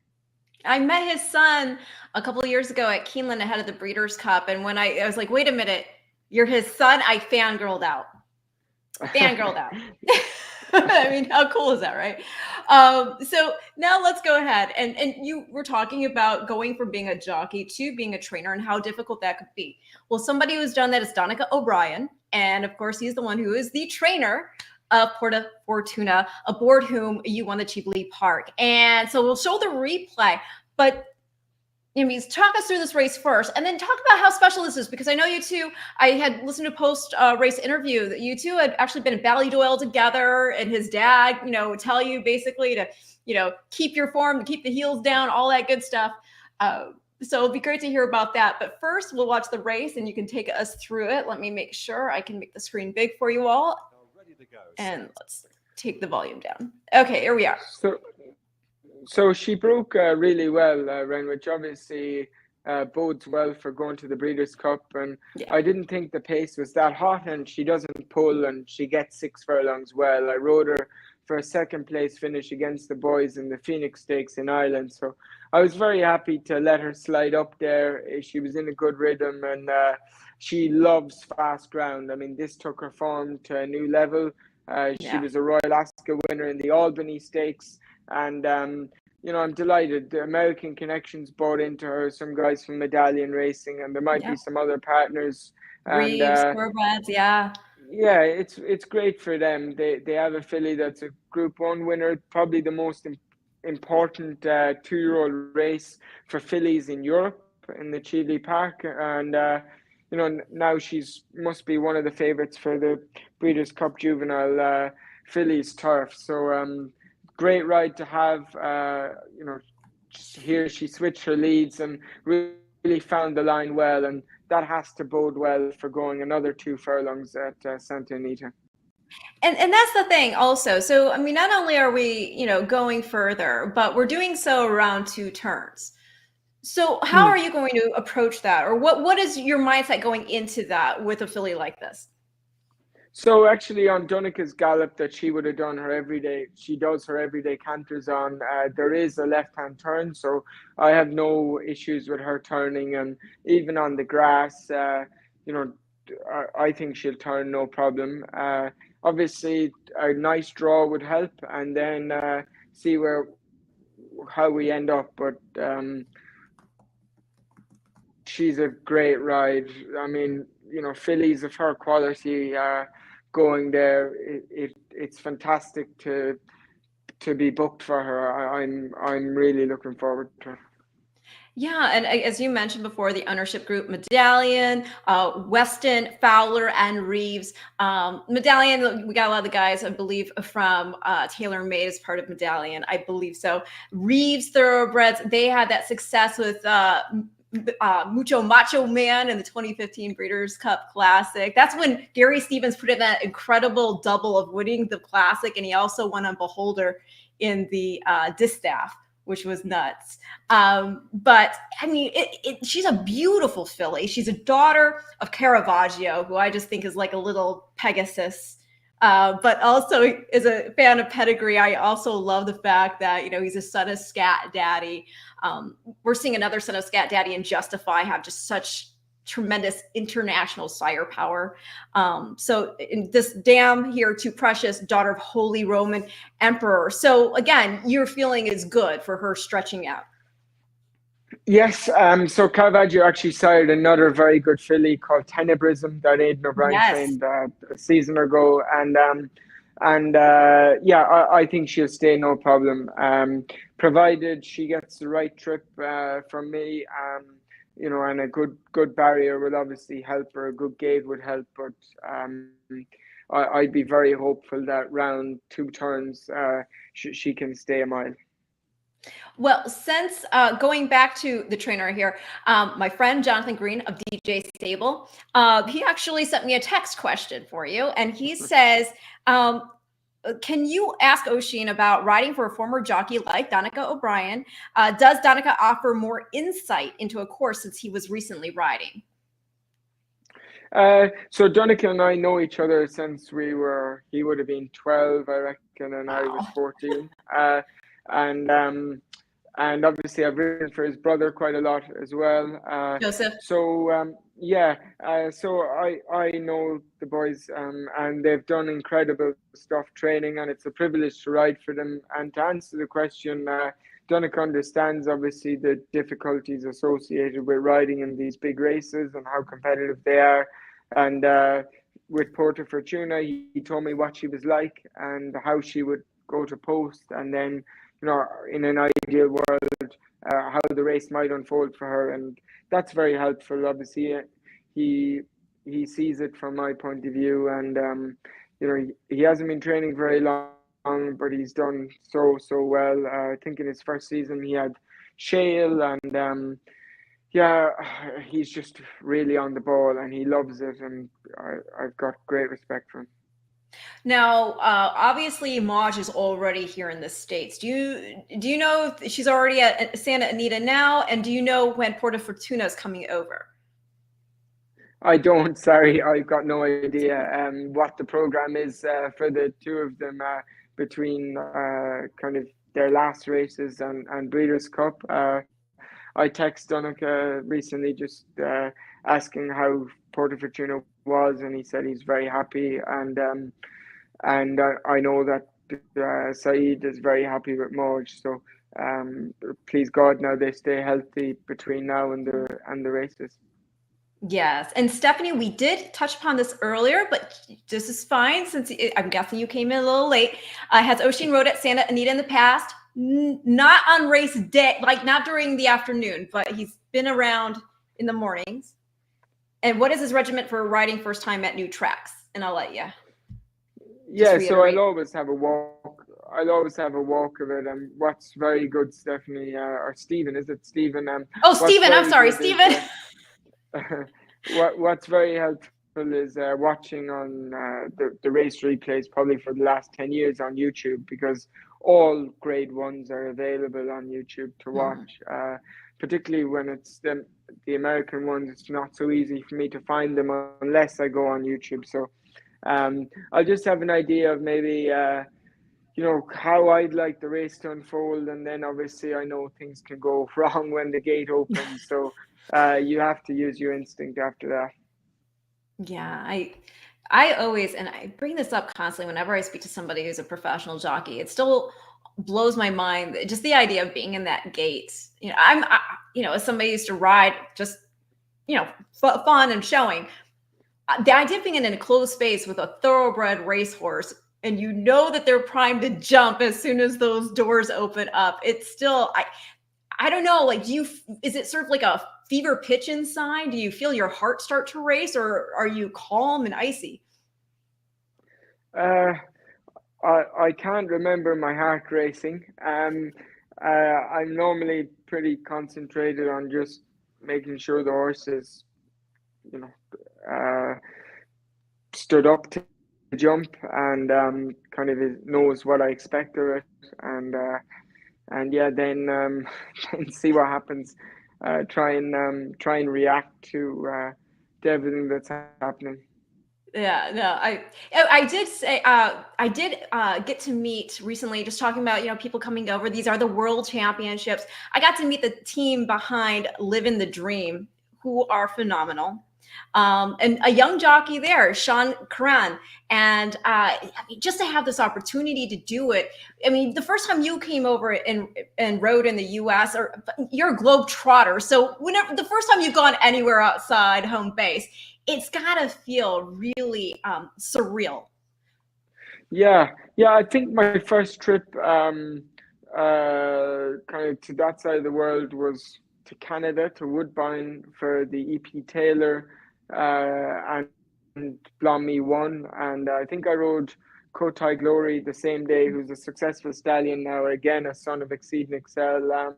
I met his son a couple of years ago at Keeneland ahead of the Breeders' Cup. And when I was like, wait a minute, you're his son, I fangirled out. Fangirled out. I mean, how cool is that, right? So now let's go ahead. And you were talking about going from being a jockey to being a trainer and how difficult that could be. Well, somebody who's done that is Donica O'Brien. And of course, he's the one who is the trainer of Porta Fortuna, aboard whom you won the Cheveley Park. And so we'll show the replay. But talk us through this race first, and then talk about how special this is, because I know you two, I had listened to post race interview that you two had actually been at Ballydoyle together, and his dad, would tell you basically to, keep your form, to keep the heels down, all that good stuff. So it'd be great to hear about that. But first, we'll watch the race, and you can take us through it. Let me make sure I can make the screen big for you all. And let's take the volume down. Okay, here we are. So she broke really well, Ren, which obviously bodes well for going to the Breeders' Cup. And Yeah. I didn't think the pace was that hot, and she doesn't pull, and she gets 6 furlongs well. I rode her for a second place finish against the boys in the Phoenix Stakes in Ireland. So I was very happy to let her slide up there. She was in a good rhythm, and she loves fast ground. I mean, this took her form to a new level. She was a Royal Ascot winner in the Albany Stakes. And, I'm delighted. The American connections brought into her some guys from Medallion Racing, and there might be some other partners. And Reeves, Corbett, yeah. Yeah, it's great for them. They have a filly that's a Group One winner, probably the most important 2-year-old race for fillies in Europe in the Chile Park, and now she's must be one of the favourites for the Breeders' Cup Juvenile fillies turf. So great ride to have. Here she switched her leads and really found the line well, and that has to bode well for going another 2 furlongs at Santa Anita. And that's the thing also. So I mean, not only are we, going further, but we're doing so around 2 turns. So how Hmm. are you going to approach that? Or what is your mindset going into that with a filly like this? So actually, on Donica's gallop that she would have done her everyday, she does her everyday canters on. There is a left-hand turn, so I have no issues with her turning, and even on the grass, you know, I think she'll turn no problem. Obviously, a nice draw would help, and then see where how we end up. But she's a great ride. I mean, fillies of her quality going there, it's fantastic to be booked for her. I'm really looking forward to it. Yeah, and as you mentioned before, the ownership group Medallion, Weston, Fowler, and Reeves. Medallion, we got a lot of the guys, I believe, from Tailor Made as part of Medallion. I believe so. Reeves Thoroughbreds, they had that success with Mucho Macho Man in the 2015 Breeders' Cup Classic. That's when Gary Stevens put in that incredible double of winning the Classic, and he also won on Beholder in the Distaff, which was nuts. But I mean, she's a beautiful filly. She's a daughter of Caravaggio, who I just think is like a little Pegasus. But also is a fan of pedigree. I also love the fact that he's a son of Scat Daddy. We're seeing another son of Scat Daddy and Justify have just such tremendous international sire power. So in this Dam here, Too Precious, daughter of Holy Roman Emperor. So again, your feeling is good for her stretching out. Yes, so Caravaggio actually sired another very good filly called Tenebrism that Aidan O'Brien Yes. trained a season ago, and yeah, I think she'll stay no problem, provided she gets the right trip from me, and a good barrier will obviously help her. A good gate would help, but I'd be very hopeful that round 2 turns she can stay a mile. Well, since going back to the trainer here, my friend Jonathan Green of DJ Stable, he actually sent me a text question for you. And he says, can you ask Oisin about riding for a former jockey like Danica O'Brien? Does Danica offer more insight into a course since he was recently riding? So Donica and I know each other since he would have been 12, I reckon, and I was Wow. 14. And and obviously I've written for his brother quite a lot as well. Joseph? Yeah, so I know the boys, and they've done incredible stuff training, and it's a privilege to ride for them. And to answer the question, Donica understands obviously the difficulties associated with riding in these big races and how competitive they are. And with Porta Fortuna, he told me what she was like and how she would go to post, and then in an ideal world, how the race might unfold for her, and that's very helpful. Obviously, he he sees it from my point of view, and he hasn't been training very long, but he's done so well. I think in his first season he had Shale, and yeah, he's just really on the ball, and he loves it, and I've got great respect for him. Now, obviously, Maj is already here in the States. Do you know if she's already at Santa Anita now? And do you know when Porta Fortuna is coming over? I don't. Sorry, I've got no idea what the program is for the two of them between kind of their last races and Breeders' Cup. I text Donica recently just asking how Porto Fortuna was, and he said he's very happy, and I know that Saeed is very happy with Moj. So please God, now they stay healthy between now and the races. Yes. And Stephanie, we did touch upon this earlier, but this is fine since I'm guessing you came in a little late. Has Oisin rode at Santa Anita in the past? Not on race day, like not during the afternoon, but he's been around in the mornings. And what is his regiment for riding first time at new tracks? And I'll let you just Yeah, so reiterate. I'll always have a walk. I'll always have a walk of it. And what's very good, Stephanie, or Stephen, is it Stephen? Oh, What's Stephen, I'm very sorry, good is Stephen. what's very helpful is watching on the race replays probably for the last 10 years on YouTube, because all grade ones are available on YouTube to Mhm. watch. Particularly when it's the American ones, it's not so easy for me to find them unless I go on YouTube. So I'll just have an idea of maybe how I'd like the race to unfold, and then obviously I know things can go wrong when the gate opens. So you have to use your instinct after that. Yeah, I always, and I bring this up constantly whenever I speak to somebody who's a professional jockey. It still blows my mind just the idea of being in that gate. As somebody who used to ride, just fun and showing. The idea of being in a closed space with a thoroughbred racehorse, and you know that they're primed to jump as soon as those doors open up. It's still, I don't know. Like, is it sort of like a fever pitch inside? Do you feel your heart start to race, or are you calm and icy? Uh, I can't remember my heart racing. I'm normally pretty concentrated on just making sure the horse is, you know, uh, stood up to jump, and kind of knows what I expect of it, and yeah, then then see what happens. Try and react to everything that's happening. Yeah, no, I did say I did get to meet recently, just talking about people coming over. These are the world championships. I got to meet the team behind Living the Dream, who are phenomenal. And a young jockey there, Sean Curran. And I mean, just to have this opportunity to do it. I mean, the first time you came over and rode in the U.S., or you're a globe trotter, so whenever the first time you've gone anywhere outside home base, it's got to feel really surreal. Yeah. I think my first trip, kind of to that side of the world, was to Canada, to Woodbine for the EP Taylor, and Blommy won, and I think I rode Kotai Glory the same day, who's a successful stallion now, again a son of Exceed and Excel. I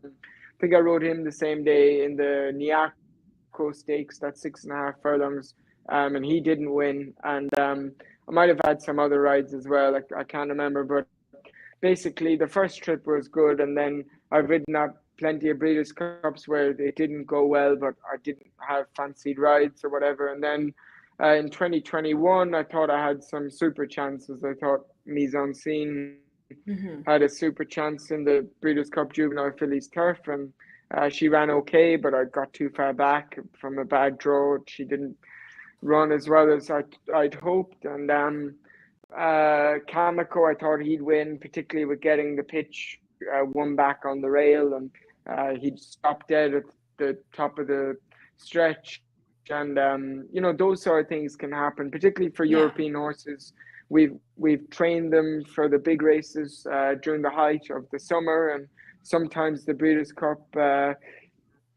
think I rode him the same day in the Niaco Stakes, that's 6.5 furlongs, and he didn't win, and I might have had some other rides as well. I can't remember, but basically the first trip was good, and then I've ridden at plenty of Breeders' Cups where it didn't go well, but I didn't have fancied rides or whatever. And then in 2021, I thought I had some super chances. I thought Mise en Scene Mhm. had a super chance in the Breeders' Cup Juvenile Fillies Turf, and she ran okay, but I got too far back from a bad draw. She didn't run as well as I'd hoped. And Kamiko, I thought he'd win, particularly with getting the pitch one back on the rail, and he'd stop dead at the top of the stretch. And those sort of things can happen, particularly for Yeah. European horses. We've trained them for the big races during the height of the summer, and sometimes the Breeders' Cup.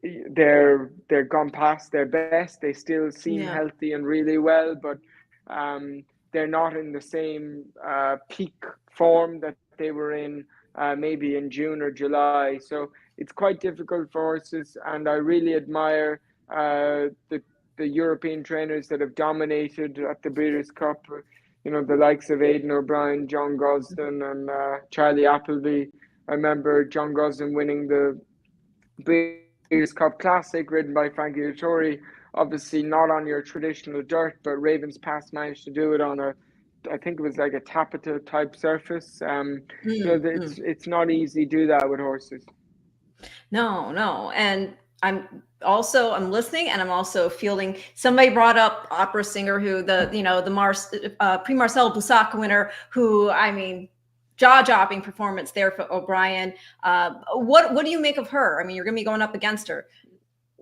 They're gone past their best. They still seem Yeah. healthy and really well, but they're not in the same peak form that they were in maybe in June or July. So it's quite difficult for horses, and I really admire the European trainers that have dominated at the Breeders' Cup. The likes of Aidan O'Brien, John Gosden, and Charlie Appleby. I remember John Gosden winning the Breeders' Cup Classic, ridden by Frankie Dettori. Obviously, not on your traditional dirt, but Ravens Pass managed to do it on I think it was like a tappeta type surface. Mm. It's not easy to do that with horses. No, no. And I'm listening, and I'm also feeling. Somebody brought up opera singer who the Prix Marcel Boussac winner, who, I mean, jaw-dropping performance there for O'Brien. What do you make of her? I mean, you're going to be going up against her.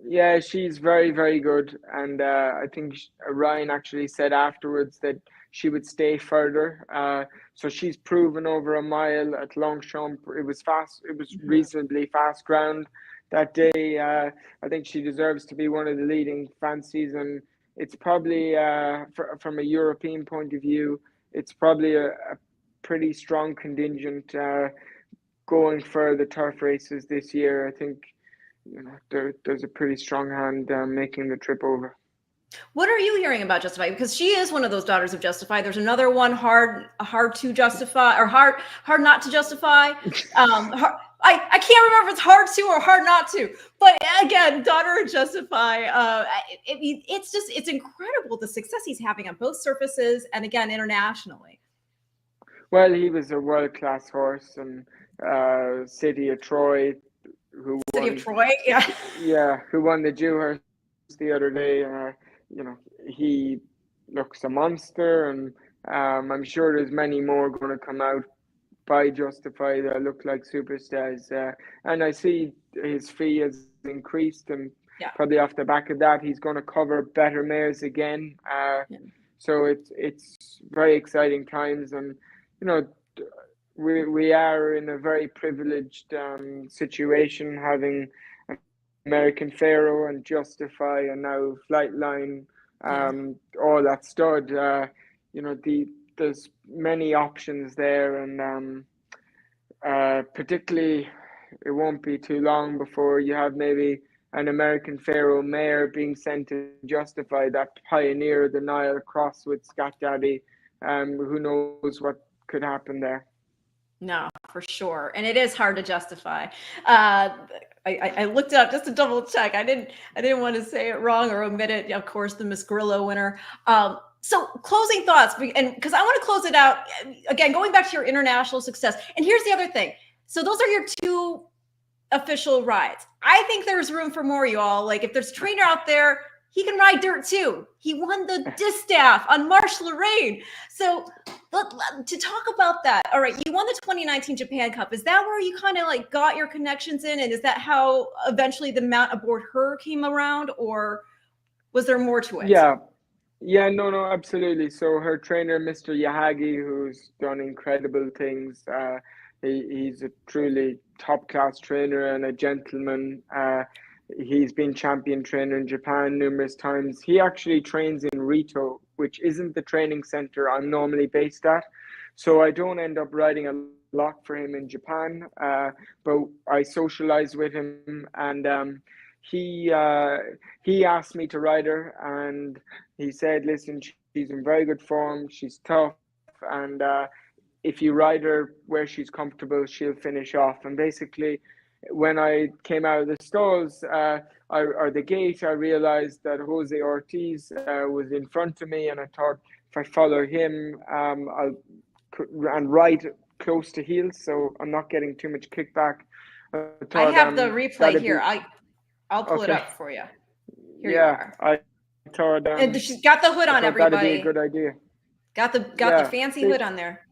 Yeah, she's very, very good. And I think Ryan actually said afterwards that she would stay further. So she's proven over a mile at Longchamp. It was fast, it was Mhm. reasonably fast ground that day. I think she deserves to be one of the leading fancies. And it's probably, from a European point of view, it's probably a pretty strong contingent going for the turf races this year. I think there's a pretty strong hand making the trip over. What are you hearing about Justify? Because she is one of those daughters of Justify. There's another one hard to justify, or hard not to justify. I can't remember if it's hard to or hard not to. But again, daughter of Justify. It's incredible the success he's having on both surfaces and again internationally. Well, he was a world class horse, and City of Troy, who City of won, Troy, yeah. yeah, who won the Dewhurst the other day. You know, he looks a monster, and I'm sure there's many more going to come out by Justify that look like superstars. And I see his fee has increased, and Yeah. probably off the back of that, he's going to cover better mares again. Yeah. So it's very exciting times, and you know we are in a very privileged situation, having American Pharaoh and Justify and now Flightline, Yeah. all that stud. There's many options there, and particularly it won't be too long before you have maybe an American Pharaoh mare being sent to Justify, that pioneer the Nile cross with Scat Daddy. Who knows what could happen there? No, for sure, and it is hard to justify. Uh, I looked it up just to double check. I didn't want to say it wrong or omit it. Of course, the Miss Grillo winner. So closing thoughts, and because I want to close it out again, going back to your international success. And here's the other thing. So those are your two official rides. I think there's room for more, you all. Like if there's a trainer out there, he can ride dirt too. He won the distaff on Marsh Lorraine. So to talk about that, all right, you won the 2019 Japan Cup. Is that where you kind of like got your connections in? And is that how eventually the mount aboard her came around, or was there more to it? Yeah, yeah, no, no, absolutely. So her trainer, Mr. Yahagi, who's done incredible things. He's a truly top class trainer and a gentleman. He's been champion trainer in Japan numerous times. He actually trains in Rito, which isn't the training center I'm normally based at. So I don't end up riding a lot for him in Japan. But I socialize with him, and he uh, he asked me to ride her, and he said, "Listen, she's in very good form. She's tough, and if you ride her where she's comfortable, she'll finish off." And basically, when I came out of the stalls, or the gate, I realized that Jose Ortiz was in front of me, and I thought if I follow him, I'll and ride close to heels, so I'm not getting too much kickback. I I thought have the replay that'd here. be I'll pull it okay. up for you. Here you Yeah, are. I thought And she's got the hood I on, thought that'd be a everybody. good idea. Got the Yeah. fancy hood on there.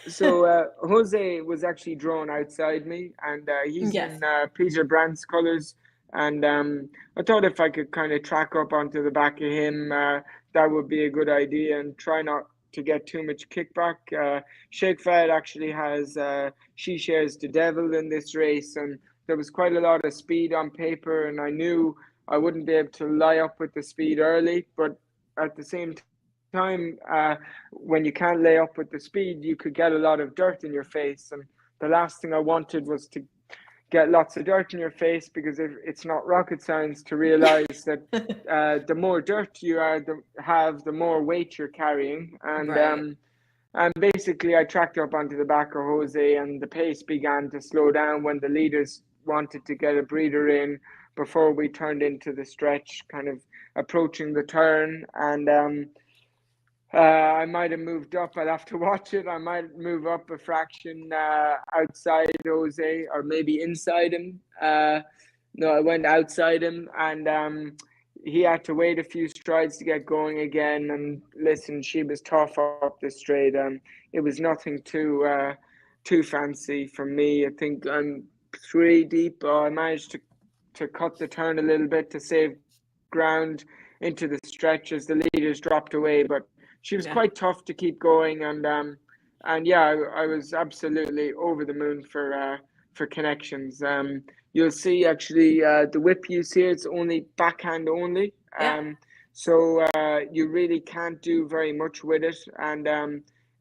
So Jose was actually drawn outside me, and he's Yes. in Peter Brandt's colours. And I thought if I could kind of track up onto the back of him, that would be a good idea, and try not to get too much kickback. Sheikh Fahd actually has She Shares the Devil in this race, and there was quite a lot of speed on paper, and I knew I wouldn't be able to lie up with the speed early, but at the same time, when you can't lay up with the speed, you could get a lot of dirt in your face. And the last thing I wanted was to get lots of dirt in your face, because it's not rocket science to realize that the more dirt you have, the more weight you're carrying. Right. And basically, I tracked up onto the back of Jose, and the pace began to slow down when the leaders wanted to get a breather in before we turned into the stretch, kind of approaching the turn. And I might have moved up. I'll have to watch it. I might move up a fraction outside Jose, or maybe inside him. No, I went outside him, and he had to wait a few strides to get going again. And listen, she was tough up the straight. It was nothing too fancy for me. I think I'm three deep. I managed to cut the turn a little bit to save ground into the stretch as the leaders dropped away. But she was Yeah. quite tough to keep going, and yeah, I was absolutely over the moon for connections. You'll see actually the whip you see it's only backhand only. Yeah. So you really can't do very much with it, and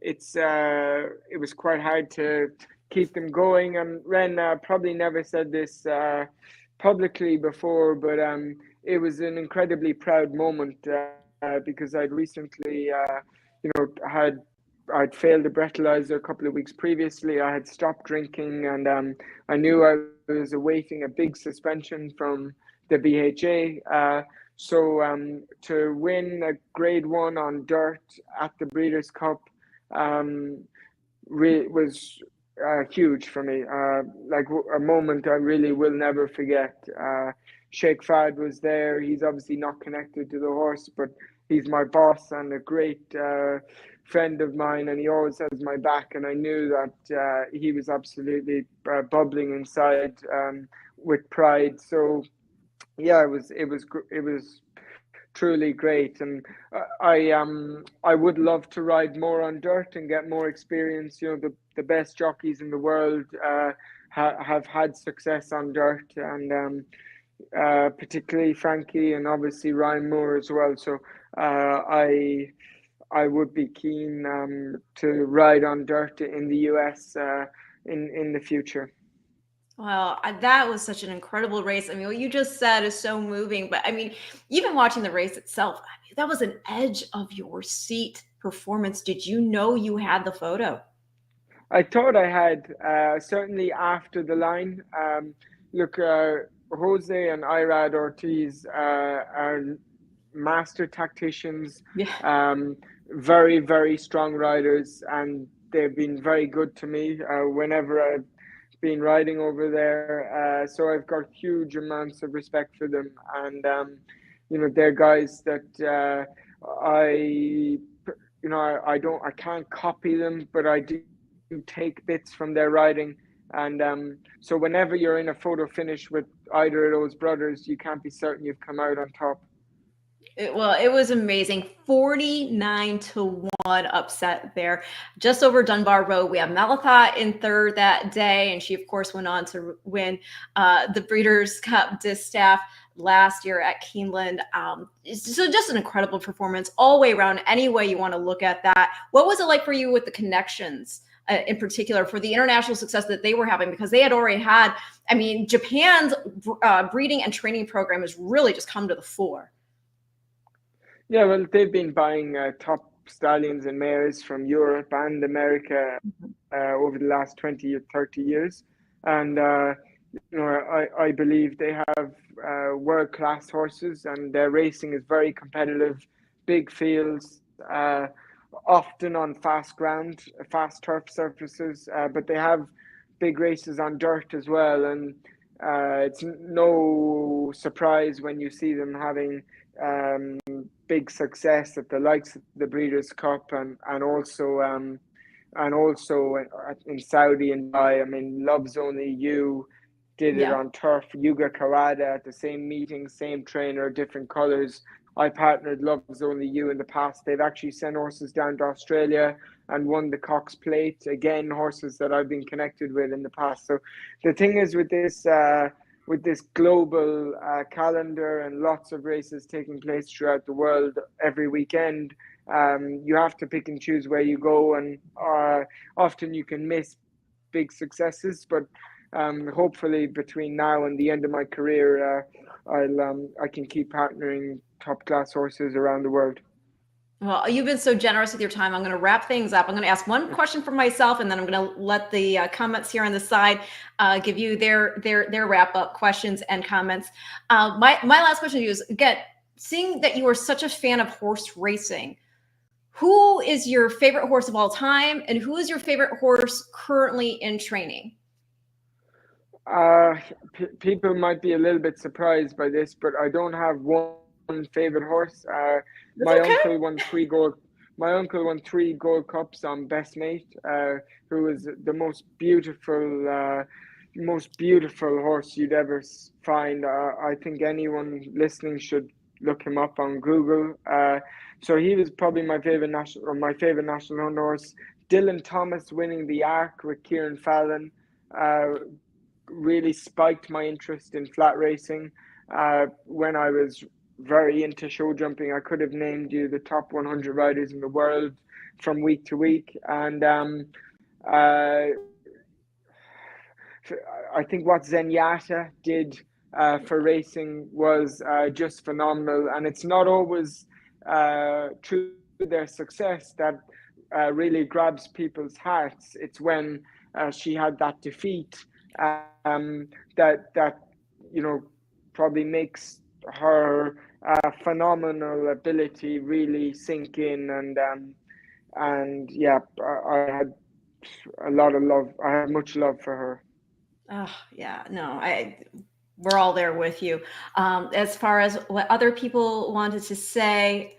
it was quite hard to keep them going. And Ren probably never said this publicly before, but it was an incredibly proud moment because I'd recently, had I'd failed a breathalyzer a couple of weeks previously. I had stopped drinking, and I knew I was awaiting a big suspension from the BHA. So to win a Grade One on dirt at the Breeders' Cup was huge for me. Like a moment I really will never forget. Sheikh Fad was there. He's obviously not connected to the horse, but he's my boss and a great friend of mine, and he always has my back. And I knew that he was absolutely bubbling inside with pride. So yeah, it was truly great, and I would love to ride more on dirt and get more experience. The best jockeys in the world have had success on dirt, and particularly Frankie and obviously Ryan Moore as well. So I would be keen to ride on dirt in the US in the future. Well, that was such an incredible race. I mean, what you just said is so moving. But I mean, even watching the race itself, I mean, that was an edge of your seat performance. Did you know you had the photo? I thought I had, certainly after the line. Look, Jose and Irad Ortiz are master tacticians, Yeah. very, very strong riders, and they've been very good to me whenever I've been riding over there. So I've got huge amounts of respect for them, and they're guys that I can't copy them, but I do take bits from their riding. And so whenever you're in a photo finish with either of those brothers, you can't be certain you've come out on top. It was amazing. 49-1 upset there. Just over Dunbar Road. We have Malathot in third that day, and she, of course, went on to win the Breeders' Cup Distaff last year at Keeneland. So just an incredible performance all the way around, any way you want to look at that. What was it like for you with the connections? In particular for the international success that they were having, because they had already had, I mean, Japan's breeding and training program has really just come to the fore. Yeah, well, they've been buying top stallions and mares from Europe and America over the last 20 or 30 years. And, I believe they have world-class horses, and their racing is very competitive, big fields, often on fast ground, fast turf surfaces, but they have big races on dirt as well. And it's no surprise when you see them having big success at the likes of the Breeders' Cup, and also in Saudi and Dubai. I mean, Loves Only You did it Yeah. on turf. Yuga Kawada at the same meeting, same trainer, different colours. I partnered Loves Only You in the past. They've actually sent horses down to Australia and won the Cox Plate. Again, horses that I've been connected with in the past. So the thing is with this global calendar and lots of races taking place throughout the world every weekend, you have to pick and choose where you go, and often you can miss big successes. But hopefully, between now and the end of my career, I can keep partnering top class horses around the world. Well, you've been so generous with your time. I'm going to wrap things up. I'm going to ask one question for myself, and then I'm going to let the comments here on the side give you their wrap up questions and comments. My last question to you is, again, seeing that you are such a fan of horse racing, who is your favorite horse of all time, and who is your favorite horse currently in training? Uh, People might be a little bit surprised by this, but I don't have one favorite horse. That's My okay. uncle won three gold. My uncle won three Gold Cups on Best Mate, who was the most beautiful most beautiful horse you'd ever find. I think anyone listening should look him up on Google. So he was probably my favorite national hunt horse. Dylan Thomas winning the Arc with Kieran Fallon really spiked my interest in flat racing. When I was very into show jumping, I could have named you the top 100 riders in the world from week to week. And uh, I think what Zenyatta did for racing was just phenomenal. And it's not always through their success that really grabs people's hearts. It's when she had that defeat that probably makes her phenomenal ability really sink in. And yeah, I had a lot of love. I had much love for her. Oh, yeah, no, we're all there with you. As far as what other people wanted to say,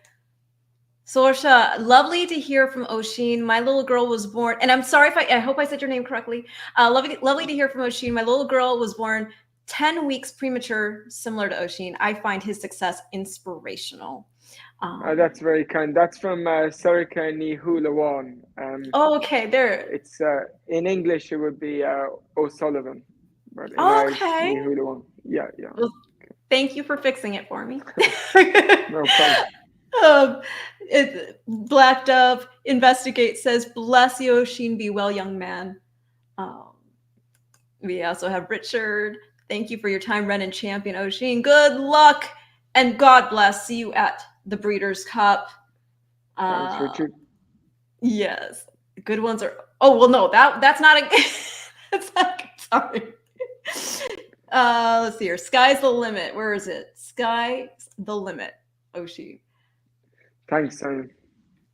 Sorsha, lovely to hear from Oisin. My little girl was born, and I'm sorry if I hope I said your name correctly. Lovely to hear from Oisin. My little girl was born 10 weeks premature, similar to Oisin. I find his success inspirational. That's very kind. That's from Sarika ni Hulawan. Okay, there. It's in English it would be O'Sullivan, but in Irish Okay. ni Hulawan. Yeah. Well, thank you for fixing it for me. No problem. Black Dove Investigate says, "Bless you, Oisin, be well, young man." We also have Richard. Thank you for your time, Ren and Champion Oisin. Good luck and God bless. See you at the Breeders' Cup. Thanks, Richard. Yes, good ones are. Oh well, no, that's not a. That's not. Sorry. Let's see here. Sky's the limit. Where is it? Sky's the limit. Oisin. Thanks, Simon.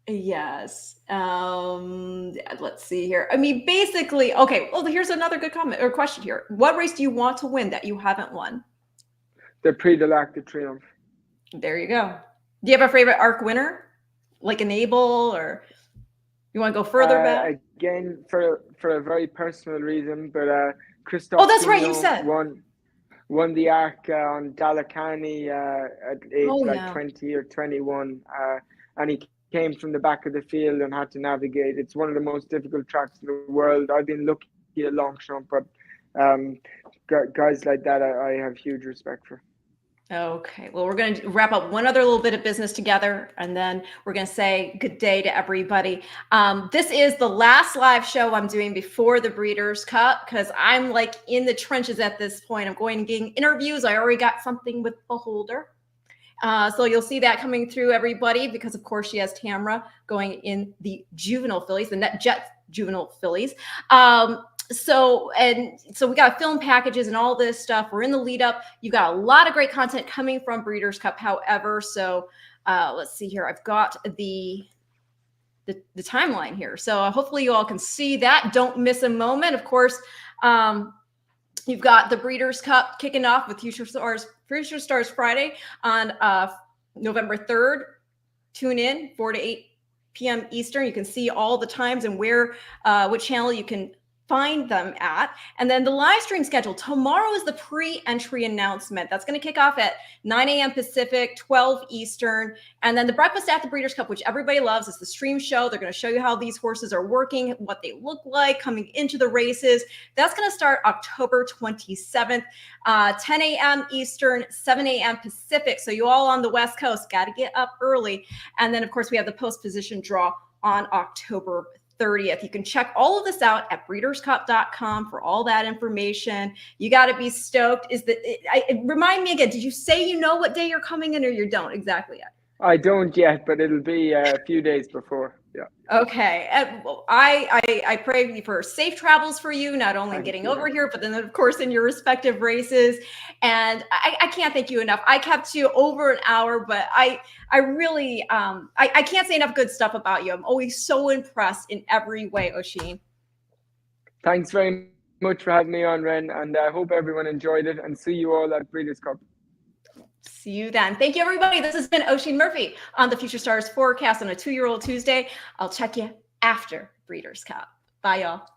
Yes. Let's see here. I mean, basically, okay. Well, here's another good comment or question here. What race do you want to win that you haven't won? The Prix de l'Arc de Triomphe. There you go. Do you have a favorite ARC winner, like an Abel, or you want to go further back? Again, for a very personal reason, but Christophe. Oh, that's right. You said won the Arc on Dalakani at age 20 or 21, and he came from the back of the field and had to navigate. It's one of the most difficult tracks in the world. I've been lucky at Longchamp, but guys like that, I have huge respect for. Okay, well, we're going to wrap up one other little bit of business together, and then we're going to say good day to everybody. This is the last live show I'm doing before the Breeders' Cup because I'm like in the trenches at this point. I'm going and getting interviews. I already got something with Beholder. So you'll see that coming through, everybody, because, of course, she has Tamra going in the juvenile fillies, the NetJets juvenile fillies. So we got film packages and all this stuff. We're in the lead up. You got a lot of great content coming from Breeders' Cup. However, so let's see here. I've got the timeline here. So hopefully you all can see that. Don't miss a moment. Of course, you've got the Breeders' Cup kicking off with Future Stars Friday on November 3rd. Tune in 4 to 8 p.m. Eastern. You can see all the times and where, what channel you can find them at. And then the live stream schedule. Tomorrow is the pre-entry announcement. That's going to kick off at 9 a.m. Pacific, 12 Eastern. And then the Breakfast at the Breeders' Cup, which everybody loves, is the stream show. They're going to show you how these horses are working, what they look like coming into the races. That's going to start October 27th, 10 a.m. Eastern, 7 a.m. Pacific. So you all on the West Coast got to get up early. And then, of course, we have the post-position draw on October 30th. You can check all of this out at breederscup.com for all that information. You got to be stoked. Remind me again, did you say you know what day you're coming in or you don't exactly yet? I don't yet, but it'll be a few days before. Yeah. Okay. I pray for safe travels for you, not only getting over here, but then, of course, in your respective races. And I can't thank you enough. I kept you over an hour, but I really, I can't say enough good stuff about you. I'm always so impressed in every way, Oisin. Thanks very much for having me on, Ren, and I hope everyone enjoyed it, and see you all at Breeders' Cup. See you then. Thank you, everybody. This has been Oisin Murphy on the Future Stars Forecast on a 2-year-old Tuesday. I'll check you after Breeders' Cup. Bye, y'all.